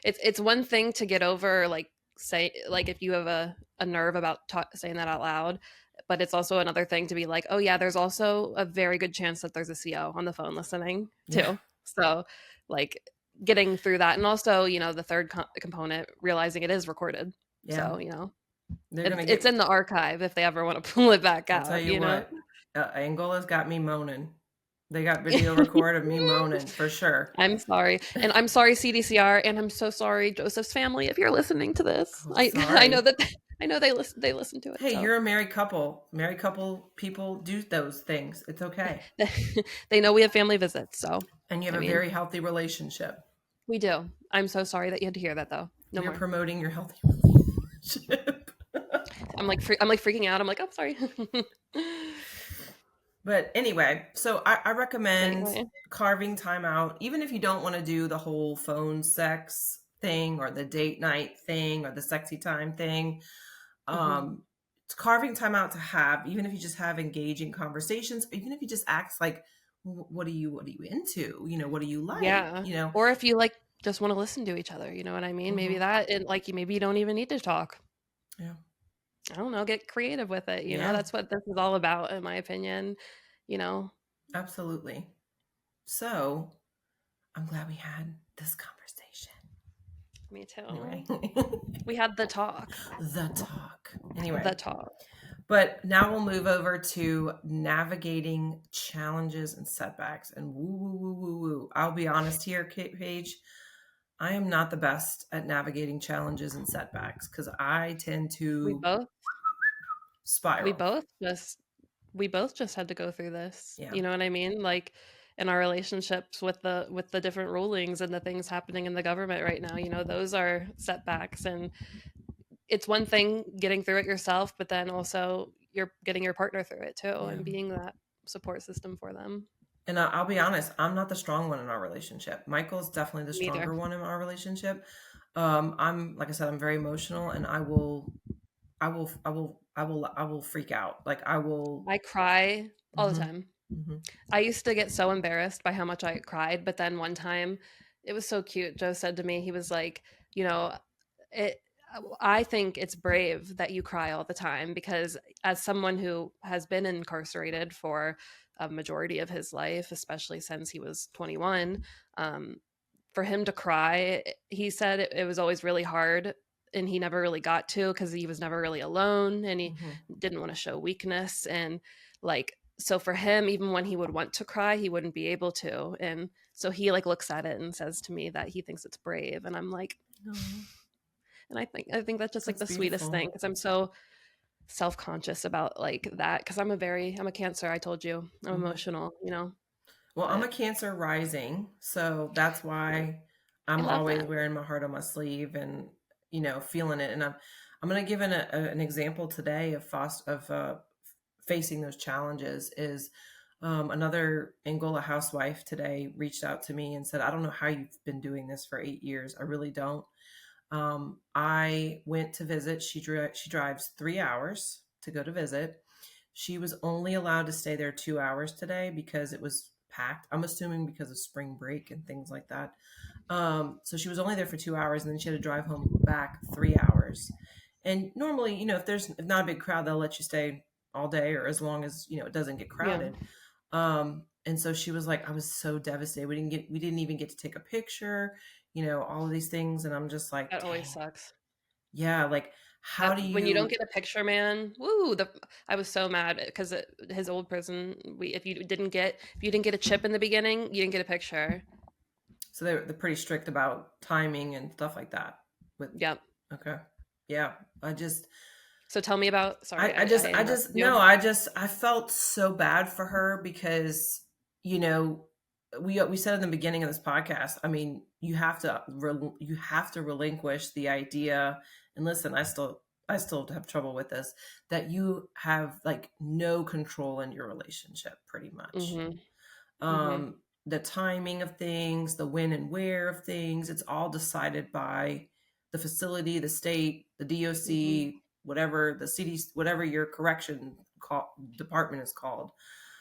it's one thing to get over like say like if you have a nerve about saying that out loud, but it's also another thing to be like, oh yeah, there's also a very good chance that there's a CO on the phone listening Yeah, too. So like getting through that, and also the third component, realizing it is recorded. yeah, So they're gonna it's get. in the archive if they ever want to pull it back I'll tell out. you what, Angola's got me moaning. They got video record of me moaning for sure. I'm sorry. And I'm sorry, CDCR, and I'm so sorry, Joseph's family, if you're listening to this. Oh, I know sorry. that I know they listen to it. Hey, So you're a married couple. Married couple people do those things. It's okay. they know we have family visits. So And you I have a mean, very healthy relationship. we do. I'm so sorry that you had to hear that though. No We are more. promoting your healthy relationship. I'm like freaking out. I'm like, oh sorry. But anyway, so I recommend Anyway. carving time out, even if you don't want to do the whole phone sex thing or the date night thing or the sexy time thing. Hmm. It's carving time out to have, even if you just have engaging conversations, even if you just ask like, what are you into? What do you like? Yeah. Or if you like just want to listen to each other, you know what I mean? Maybe Mhm. that and like maybe you don't even need to talk. Yeah. I don't know, get creative with it, Yeah, That's what this is all about, in my opinion, you know? absolutely. So I'm glad we had this conversation. Me Anyway, too. We had the talk. the talk. Anyway, The talk. But now we'll move over to navigating challenges and setbacks. And woo, woo, woo, woo, woo. I'll be honest here, Paige. I am not the best at navigating challenges and setbacks because I tend We to both we spiral. both just we both just had to go through this. Yeah. You know what I mean? Like in our relationships with the different rulings and the things happening in the government right now, those are setbacks, and it's one thing getting through it yourself, but then also you're getting your partner through it too Yeah. and being that support system for them. And I'll be honest, I'm not the strong one in our relationship. Michael's definitely the Neither. stronger one in our relationship. I'm like I said, I'm very emotional, and I will freak out. Like I will. I cry all the Hmm. time. Hmm. I used to get so embarrassed by how much I cried, but then one time it was so cute. Joe said to me, he was like, you know, it I think it's brave that you cry all the time because as someone who has been incarcerated for a majority of his life, especially since he was 21, um, for him to cry, he said it was always really hard and he never really got to because he was never really alone and he Hmm. didn't want to show weakness and like so for him even when he would want to cry he wouldn't be able to and so he like looks at it and says to me that he thinks it's brave and I'm like Oh, and I think that's just like that's the sweetest beautiful. thing because I'm so self-conscious about like that because I'm a cancer. I told you I'm Hmm. emotional. Well, I'm a But Cancer rising, so that's yeah, why I I'm love always that. wearing my heart on my sleeve and feeling it. And I'm going to give an example today of facing those challenges. Is another Angola housewife today reached out to me and said, "I don't know how you've been doing this for 8 years. I really don't." I went to visit. She drives 3 hours to go to visit. She was only allowed to stay there 2 hours today because it was packed. I'm assuming because of spring break and things like that. So she was only there for 2 hours, and then she had to drive home back 3 hours. And normally, if not a big crowd, they'll let you stay all day or as long as it doesn't get Yeah, crowded. And so she was like, I was so devastated. We didn't even get to take a picture, all of these things. And I'm just like, that always dang, sucks. yeah, like how do That when you don't you get a picture, man, woo! I was so mad because his old prison. If you didn't get a chip in the beginning, you didn't get a picture. so they're pretty strict about timing and stuff like that with Yep. okay. Yeah. I just So tell me about. Sorry, I I interrupted just no, you. I felt so bad for her because you know we said in the beginning of this podcast. I mean, you have to relinquish the idea. And listen, I still have trouble with this that you have like no control in your relationship, pretty much. Mhm. Mhm. The timing of things, the when and where of things, it's all decided by the facility, the state, the Mhm. DOC, whatever the CD, whatever your department is called.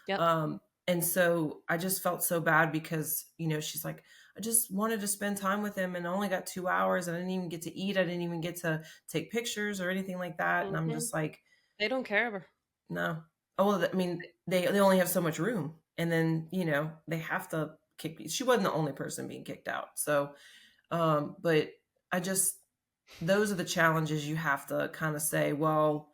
Yep. Um, and so I just felt so bad because, she's like, I just wanted to spend time with him and I only got 2 hours and I didn't even get to eat. I didn't even get to take pictures or anything like that. And I'm Mhm. just like, They don't care. no. Oh, well, I mean, they only have so much room, and then they have to kick. She wasn't the only person being kicked out. So, but I just those are the challenges you have to kind of say. Well,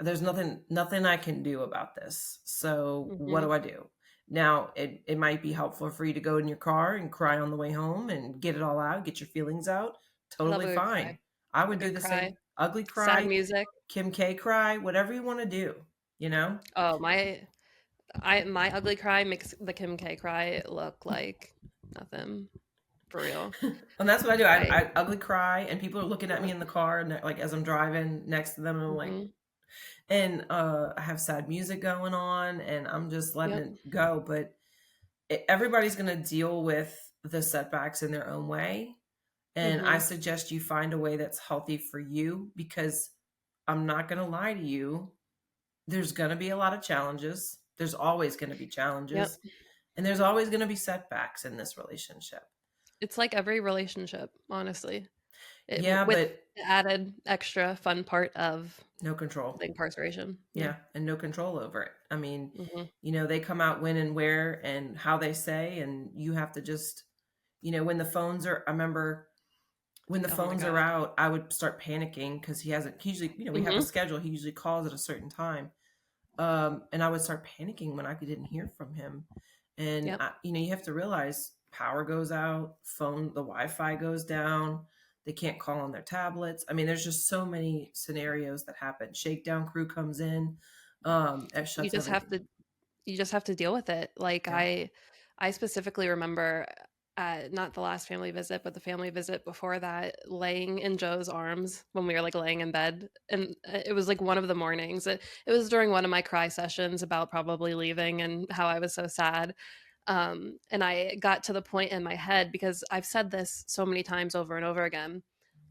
there's nothing I can do about this. So what Mhm. do I do? Now, it might be helpful for you to go in your car and cry on the way home and get it all out, get your feelings out. I love Totally a good cry. fine. I A would do good the cry. same. Ugly Sad cry, music. Kim K cry, whatever you want to do, you know? Oh, my ugly cry makes the Kim K cry look like nothing for real. And that's what I do. I I ugly cry and people are looking at me in the car and like as I'm driving next to them and I'm like, Mhm. and I have sad music going on and I'm just letting Yep. it go. But everybody's going to deal with the setbacks in their own way. And I Mhm. suggest you find a way that's healthy for you because I'm not going to lie to you. There's going to be a lot of challenges. There's always going to be Yep. challenges. And there's always going to be setbacks in this relationship. It's like every relationship, honestly. Yeah, With but the added extra fun part of no control. the incarceration. Yeah. Yeah, and no control over it. I mean, Mhm. they come out when and where and how they say, and you have to just, when the phones are, I remember when the Oh my phones are god. out, I would start panicking because he hasn't. He usually, we have a Mhm. schedule. He usually calls at a certain time, and I would start panicking when I didn't hear from him. And Yep. you have to realize power goes out, the Wi-Fi goes down. They can't call on their tablets. I mean, there's just so many scenarios that happen. Shakedown crew comes in, it You shuts just have everything. to you just have to deal with it. Like Yeah. I specifically remember not the last family visit, but the family visit before that, laying in Joe's arms when we were like laying in bed. And it was like one of the mornings. It was during one of my cry sessions about probably leaving and how I was so sad. And I got to the point in my head because I've said this so many times over and over again.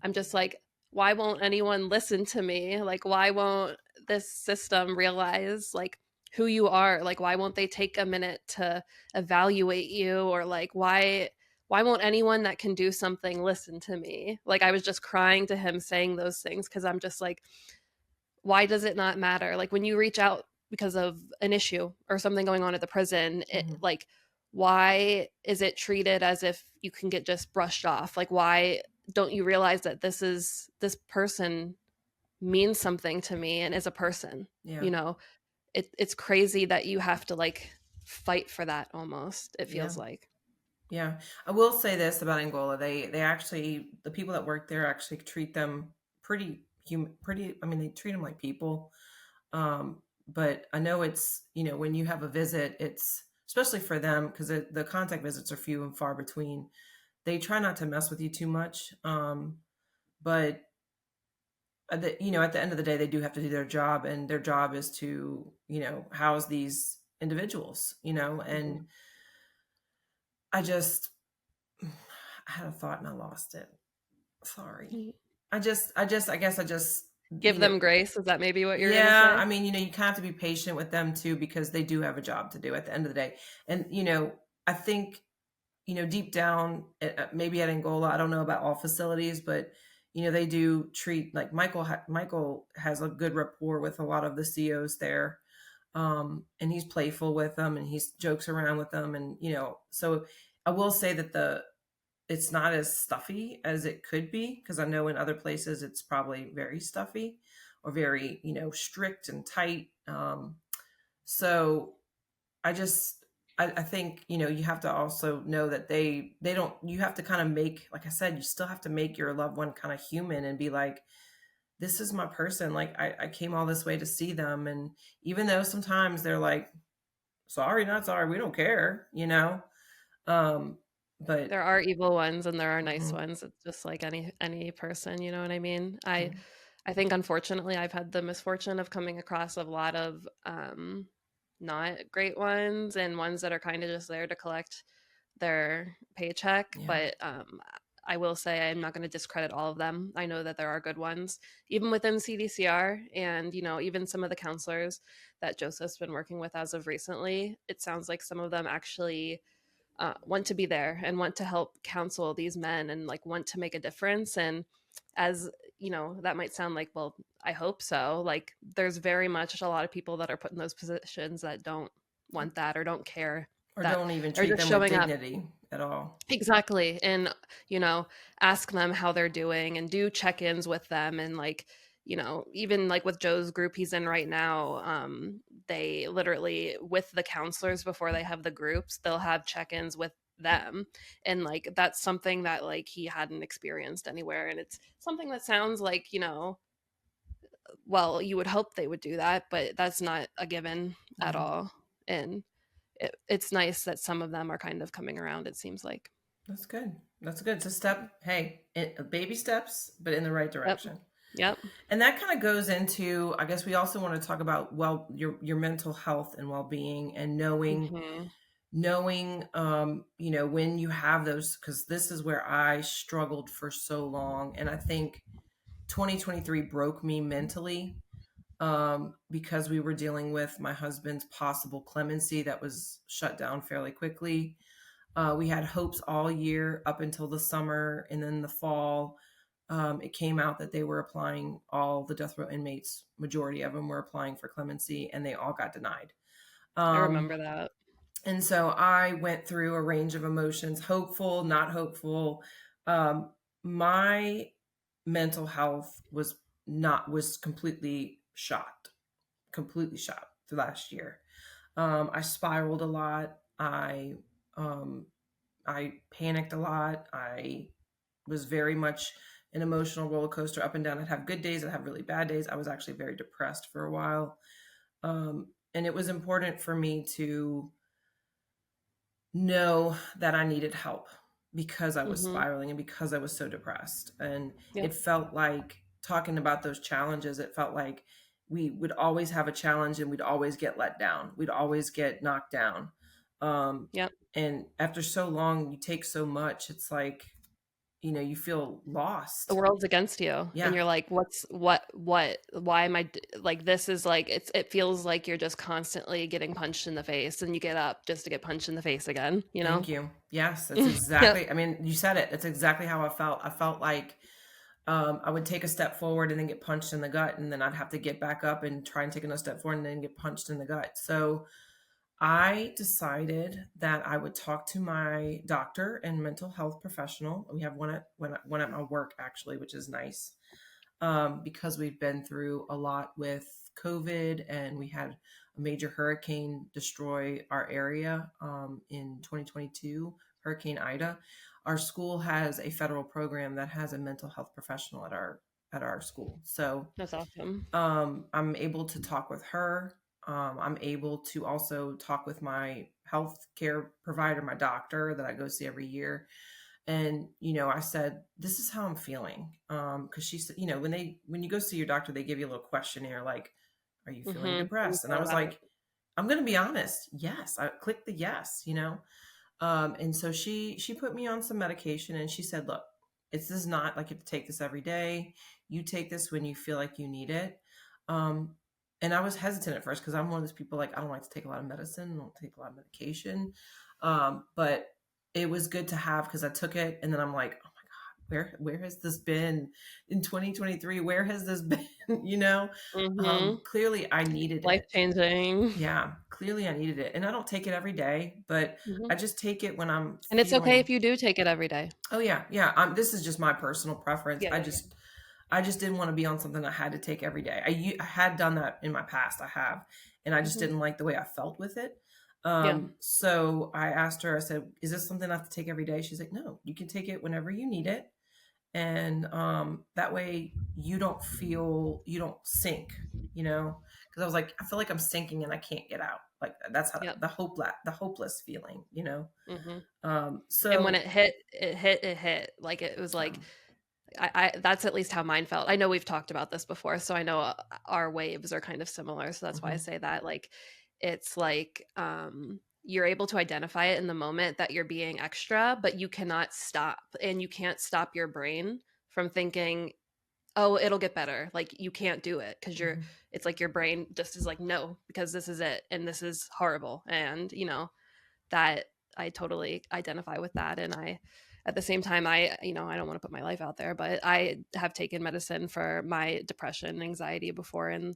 I'm just like, why won't anyone listen to me? Like, why won't this system realize like who you are? Like, why won't they take a minute to evaluate you? Or like, why won't anyone that can do something listen to me? Like, I was just crying to him saying those things because I'm just like, why does it not matter? Like when you reach out because of an issue or something going on at the prison, Hmm. like why is it treated as if you can get just brushed off? Like why don't you realize that this person means something to me and is a person? Yeah. You know, it's crazy that you have to like fight for that almost. It Yeah. feels like. Yeah. I will say this about Angola. They actually, the people that work there actually treat them pretty human, pretty, I mean, they treat them like people. But I know it's, when you have a visit, it's especially for them because the contact visits are few and far between. They try not to mess with you too much. But at the end of the day, they do have to do their job, and their job is to, house these individuals, Mhm. and I just, I had a thought and I lost it. Sorry. I guess I just, Give you know, them grace. Is that maybe what you're gonna yeah, I say? mean, you kind of have to be patient with them too because they do have a job to do at the end of the day. And, I think, deep down, maybe at Angola, I don't know about all facilities, but, they do treat like Michael has a good rapport with a lot of the COs there. And he's playful with them and he jokes around with them. And, so I will say that it's not as stuffy as it could be because I know in other places it's probably very stuffy or very strict and tight. So I think you have to also know that they don't, you have to kind of make, like I said, you still have to make your loved one kind of human and be like, this is my person, like I came all this way to see them. And even though sometimes they're like, sorry, not sorry, we don't care, um but There are evil ones and there are nice mhm, ones. It's just like any person, you know what I mean? I mhm, I think unfortunately I've had the misfortune of coming across a lot of not great ones and ones that are kind of just there to collect their paycheck, yeah, but I will say I'm not going to discredit all of them. I know that there are good ones, even within CDCR, and even some of the counselors that Joseph's been working with as of recently. It sounds like some of them actually want to be there and want to help counsel these men and like want to make a difference. And as that might sound like, well, I hope so. Like, there's very much a lot of people that are put in those positions that don't want that or don't care, or that don't even are treat just them with showing up. dignity at all. Exactly. And, ask them how they're doing and do check ins with them. And, like, even like with Joe's group he's in right now, they literally, with the counselors before they have the groups, they'll have check ins with them. And, like, that's something that, like, he hadn't experienced anywhere. And it's something that sounds like, well, you would hope they would do that, but that's not a given at Yeah, all. And it's nice that some of them are kind of coming around, it seems like. that's good. That's good. It's a step. Hey, baby steps, but in the right Yep. direction. Yep. And that kind of goes into, I guess we also want to talk about, well, your mental health and well-being, and Mhm. knowing when you have those, because this is where I struggled for so long. And I think 2023 broke me mentally, because we were dealing with my husband's possible clemency that was shut down fairly quickly. We had hopes all year up until the summer, and then the fall, it came out that they were applying, all the death row inmates, majority of them were applying for clemency, and they all got denied. I Um, remember that. and so I went through a range of emotions, hopeful, not hopeful. my mental health was completely shot the last year. I spiraled a lot. Um, I panicked a lot. I was very much an emotional roller coaster up and down. I'd have good days. I'd have really bad days. I was actually very depressed for a while. And it was important for me to know that I needed help because I was Mhm. spiraling and because I was so depressed. And Yep. it felt like talking about those challenges, it felt like we would always have a challenge and we'd always get let down. We'd always get knocked down. Um, Yep. and after so long, you take so much, it's like, you feel The lost. world's against you, and Yeah. you're like, what why am I like, this is like, it feels like you're just constantly getting punched in the face, and you get up just to get punched in the face again, you know? Thank you. Yes, that's Yep. exactly, I mean, you said it. That's exactly how I felt. I felt like I would take a step forward and then get punched in the gut, and then I'd have to get back up and try and take another step forward and then get punched in the gut. So I decided that I would talk to my doctor and mental health professional. We have one at my work actually, which is nice, because we've been through a lot with COVID, and we had a major hurricane destroy our area in 2022, Hurricane Ida. Our school has a federal program that has a mental health professional at our school. So That's awesome. I'm able to talk with her. I'm able to also talk with my health care provider, my doctor that I go see every year. And, I said, this is how I'm feeling. Cause she said, when you go see your doctor, they give you a little questionnaire, like, are you feeling Mhm. You depressed? And I feel was about it. like, I'm going to be honest. Yes. I clicked the yes. And so she put me on some medication and she said, look, this is not like you have to take this every day. You take this when you feel like you need it. Um, and I was hesitant at first because I'm one of those people, like, I don't like to take a lot of medicine. I don't take a lot of medication. But it was good to have because I took it and then I'm like, oh my God, where has this been in 2023? Where has this been? Mhm. Clearly I needed it. Life-changing. Yeah, clearly I needed it. And I don't take it every day, but Mhm. I just take it when I'm And it's okay feeling, if you do take it every day. oh yeah, yeah. This is just my personal preference. Yeah, I yeah, yeah. just I just didn't want to be on something I had to take every day. I had done that in my past. I have, and I just Mhm. didn't like the way I felt with it. Yeah. So I asked her, I said, is this something I have to take every day? She's like, no, you can take it whenever you need it. And that way you don't sink, because I was like, I feel like I'm sinking and I can't get out. Like that's how Yep. the hopeless feeling. Mhm. And when So it hit, like, it was like, um, I that's at least how mine felt. I know we've talked about this before, so I know, our waves are kind of similar, so that's why I mhm, say that, like, it's like, you're able to identify it in the moment that you're being extra, but you cannot stop, and you can't stop your brain from thinking, "Oh, it'll get better." Like, you can't do it because mhm, it's like your brain just is like, "No, because this is it, and this is horrible," and, that I totally identify with that. And I, at the same time, I don't want to put my life out there, but I have taken medicine for my depression and anxiety before, and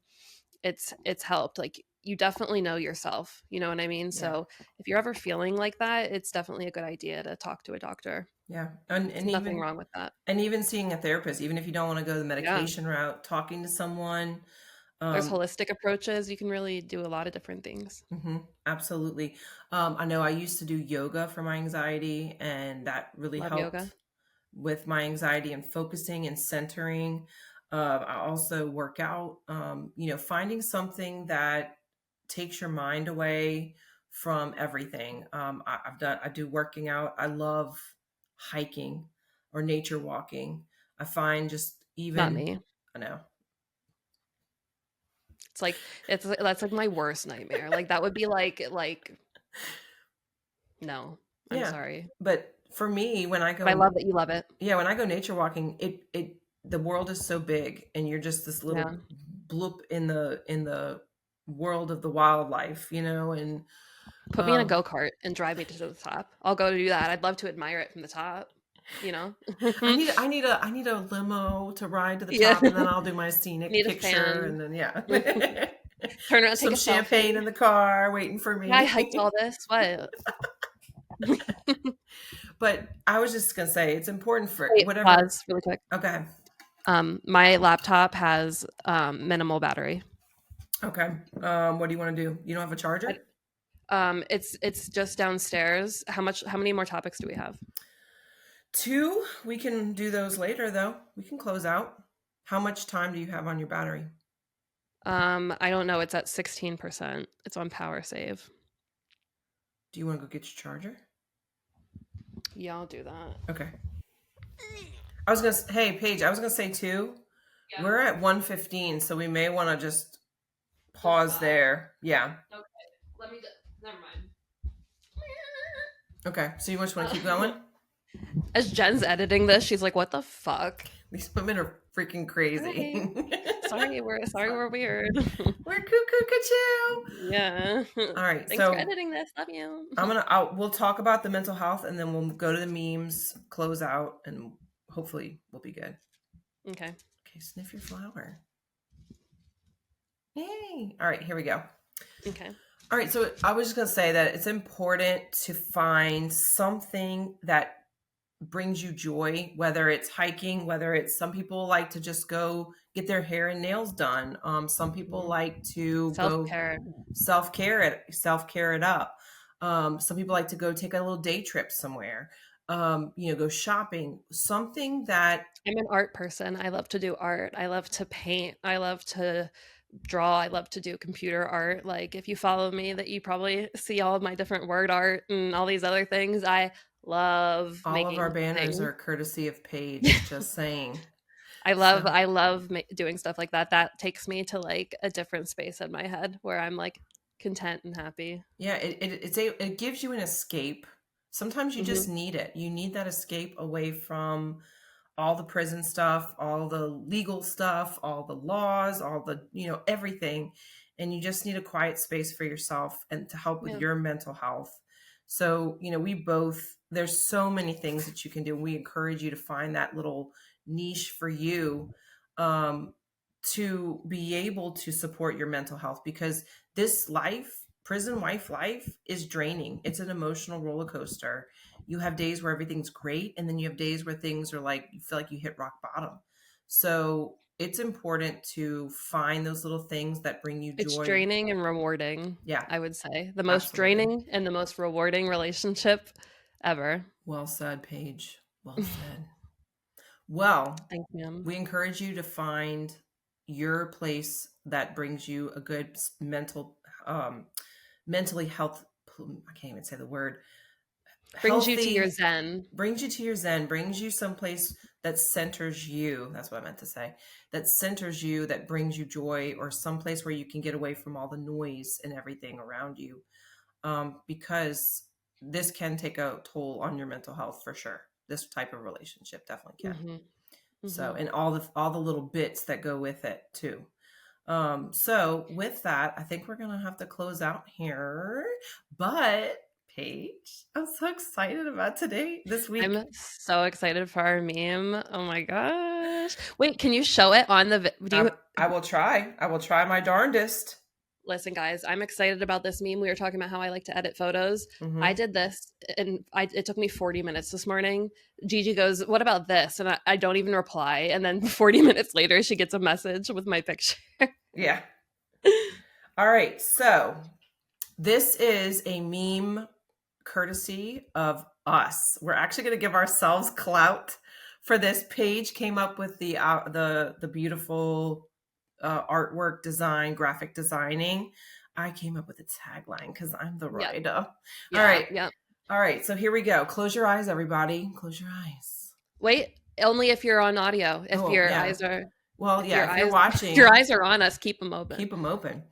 it's helped. Like, you definitely know yourself, you know what I mean? yeah, So if you're ever feeling like that, it's definitely a good idea to talk to a doctor. yeah, There's nothing wrong with that. and even seeing a therapist, even if you don't want to go the Yeah. medication route, talking to someone. There's um, holistic approaches. You can really do a lot of different things. Absolutely. I know I used to do yoga for my anxiety, and that really Love yoga. helped with my anxiety and focusing and centering. I also work out, finding something that takes your mind away from everything. I do working out. I love hiking or nature walking. I find just Not even, me. I know. It's like, that's like my worst nightmare. Like, that would be like, no, I'm Yeah. sorry. But for me, But I love that you love it. yeah, when I go nature walking, the world is so big and you're just this Yeah. little bloop in the world of the wildlife, and Put me in a um go-kart and drive me to the top. I'll go to do that. I'd love to admire it from the top, you know? I need a limo to ride to the Yeah. top, and then I'll do my scenic Need a picture, fan. and then yeah. Turn around, take Some a champagne selfie. in the car waiting for Yeah, I me. hiked all this. What? But I was just gonna say it's important for Wait, whatever. pause really quick. Okay. My laptop has minimal battery. Okay. What do you want to do? You don't have a charger? It's just downstairs. How many more topics do we have? Two. We can do those later, though. We can close out. How much time do you have on your battery? I don't know. It's at 16%. It's on power save. Do you want to go get your charger? Yeah, I'll do that. Okay. I was gonna. Hey, Paige. I was gonna say too. Yeah. We're at 1:15, so we may want to just Just pause stop. there. Yeah. Okay. Let me. Never mind. Okay. So you just want to keep going? As Jen's editing this, she's like, "What the fuck?" These women are freaking crazy. Sorry, we're weird. We're cuckoo cuckoo. Yeah. All right. Thanks for So editing this. Love you. we'll talk about the mental health, and then we'll go to the memes, close out, and hopefully we'll be good. Okay. Okay. Sniff your flower. Yay. All right. Here we go. Okay. All right. So I was just gonna say that it's important to find something that brings you joy, whether it's hiking, whether it's some people like to just go get their hair and nails done. Some people like to go Self-care. self care it up. Some people like to go take a little day trip somewhere. Go shopping. Something that I'm an art person. I love to do art. I love to paint. I love to draw. I love to do computer art. Like if you follow me, that you probably see all of my different word art and all these other things. I love all of our making banners things. are courtesy of Paige. Just saying. So I love doing stuff like that. That takes me to like a different space in my head where I'm like content and happy. yeah, it gives you an escape. Sometimes you Hmm. just need it. You need that escape away from all the prison stuff, all the legal stuff, all the laws, all the, everything. And you just need a quiet space for yourself and to help with Yeah. your mental health. So, there's so many things that you can do. We encourage you to find that little niche for you, um, to be able to support your mental health, because this life, prison life is draining. It's an emotional roller coaster. You have days where everything's great, and then you have days where things are like you feel like you hit rock bottom. So it's important to find those little things that bring you It's joy. draining and rewarding, Yeah, I would say. The most absolutely. draining and the most rewarding relationship ever. Well said, Paige. Well said. Well, Thank you. we encourage you to find your place that brings you a good mentally health. I can't even say the word. Brings you to your Healthy, zen. brings you to your zen, brings you someplace that centers you. That's what I meant to say. That centers you, that brings you joy, or someplace where you can get away from all the noise and everything around you. Because this can take a toll on your mental health for sure. This type of relationship definitely can. Hmm. So, Hmm. and all the little bits that go with it too. So with that, I think we're gonna have to close out here. But Paige, I'm so excited about this week. I'm so excited for our meme. Oh my gosh. Wait, can you show it on the do you I will try. I will try my darndest. listen, guys, I'm excited about this meme. We were talking about how I like to edit photos. I Hmm. did this and it took me 40 minutes this morning. Gigi goes, "What about this?" And I don't even reply. And then 40 minutes later, she gets a message with my picture. Yeah. All right. So this is a meme courtesy of us. We're actually going to give ourselves clout for this. Paige came up with the beautiful artwork design, graphic designing. I came up with the tagline because I'm the Yeah. writer. All Yeah. right. Yeah. All right. So here we go. Close your eyes, everybody. Close your eyes. Wait, only if you're on audio. Oh, yeah. Well, yeah. If you're If your watching, eyes are on us, keep them open. keep them open.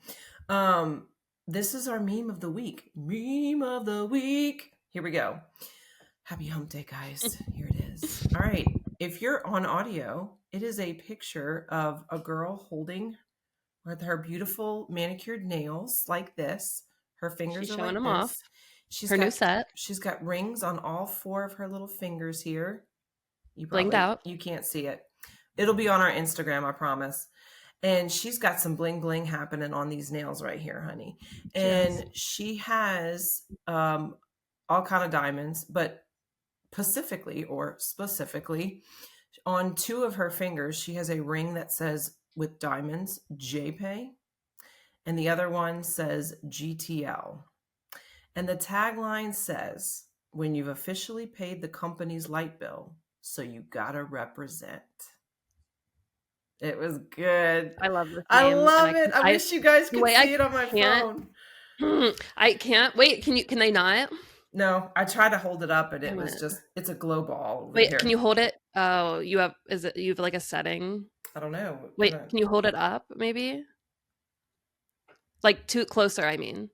Um, this is our meme of the week. Meme of the week. Here we go. Happy hump day, guys. Here it is. All right. If you're on audio, it is a picture of a girl holding with her beautiful manicured nails like this. Her fingers She's are showing like them off. this. She's Her new got set, she's got rings on all four of her little fingers here. blinged out. You can't see it. It'll be on our Instagram, I promise. And she's got some bling bling happening on these nails right here, honey. She does. And she has all kind of diamonds, but specifically, on two of her fingers, she has a ring that says with diamonds, JPay, and the other one says GTL. And the tagline says, when you've officially paid the company's light bill, so you gotta represent. It was good. I love this I name, and love it. I wish you guys the could way I see it on my can't phone. I can't wait. Can they not? No, I tried to hold it up and it Damn was it. just, it's a glow ball over Wait, can here. you hold it? Oh, you have like a setting? I don't know. Wait, can you hold it up maybe? Like too closer, I mean.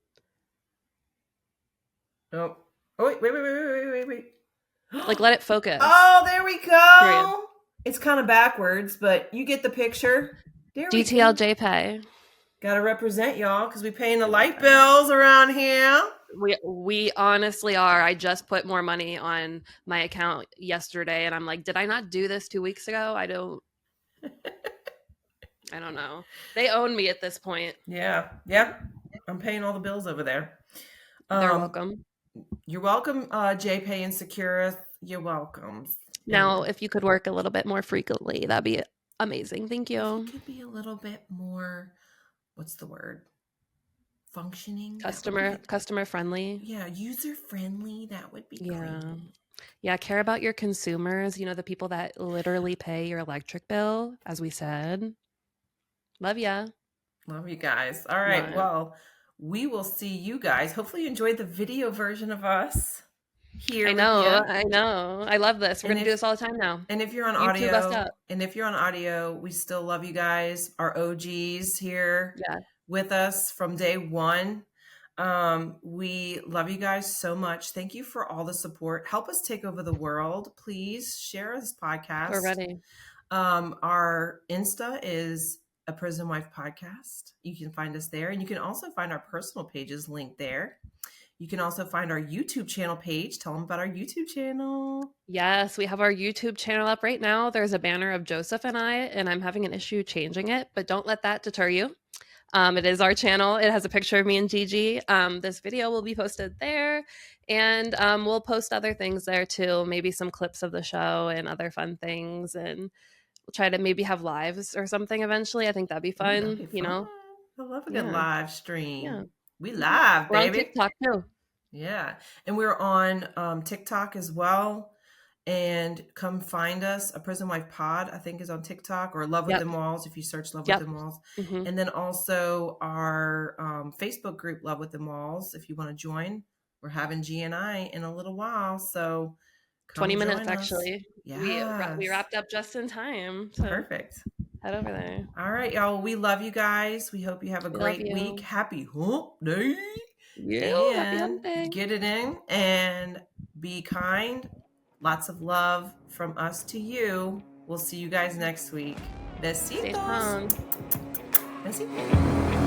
Nope. Oh, wait. Like let it focus. Oh, there we Period. go. It's kind of backwards, but you get the picture. There we GTL go. JPay. Gotta represent y'all because we paying the light bills around here. We honestly are. I just put more money on my account yesterday and I'm like, did I not do this 2 weeks ago? I don't know. They own me at this point. Yeah. I'm paying all the bills over there. They're Um, welcome. you're welcome, JPay and Securus. You're welcome. Now, And if you could work a little bit more frequently, that'd be amazing. Thank if you you. could be a little bit more, what's the word? Functioning. That would be, Customer friendly. yeah, user friendly. That would be Yeah. great. Yeah, care about your consumers, the people that literally pay your electric bill, as we said. Love ya. Love you guys. All right. What? Well, we will see you guys. Hopefully, you enjoyed the video version of us here I with you. know. I know. I love this. We're And going to do if this all the time now. and if you're on YouTube us audio, up. we still love you guys. Our OGs here Yeah. with us from day one. We love you guys so much. Thank you for all the support. Help us take over the world. Please share this We're podcast. ready. Our Insta is a Prison Wife Podcast. You can find us there. And you can also find our personal pages linked there. You can also find our YouTube channel page. Tell them about our YouTube channel. Yes, we have our YouTube channel up right now. There's a banner of Joseph and I'm having an issue changing it, but don't let that deter you. It is our channel. It has a picture of me and Gigi. This video will be posted there, and we'll post other things there too, maybe some clips of the show and other fun things, and we'll try to maybe have lives or something eventually. I think that'd be Ooh, that'd fun, be fun. I love a good Yeah. live stream. Yeah. We live, We're on baby. TikTok too. Yeah. And we're on TikTok as well. And come find us. A Prison Wife Pod, I think, is on TikTok, or Love Yep. Within Walls if you search Love Yep. Within Walls. Mhm. And then also our Facebook group, Love Within Walls, if you want to join. We're having G and I in a little while. So come 20 minutes join us. actually. We Yes. wrapped up just in time. So Perfect. head over there. All right, y'all. We love you guys. We hope you have a We love great you. week. Happy hump day. Yeah, happy hump And day. get it in and be kind. Lots of love from us to you. We'll see you guys next week. Stay Besitos. strong. Besitos.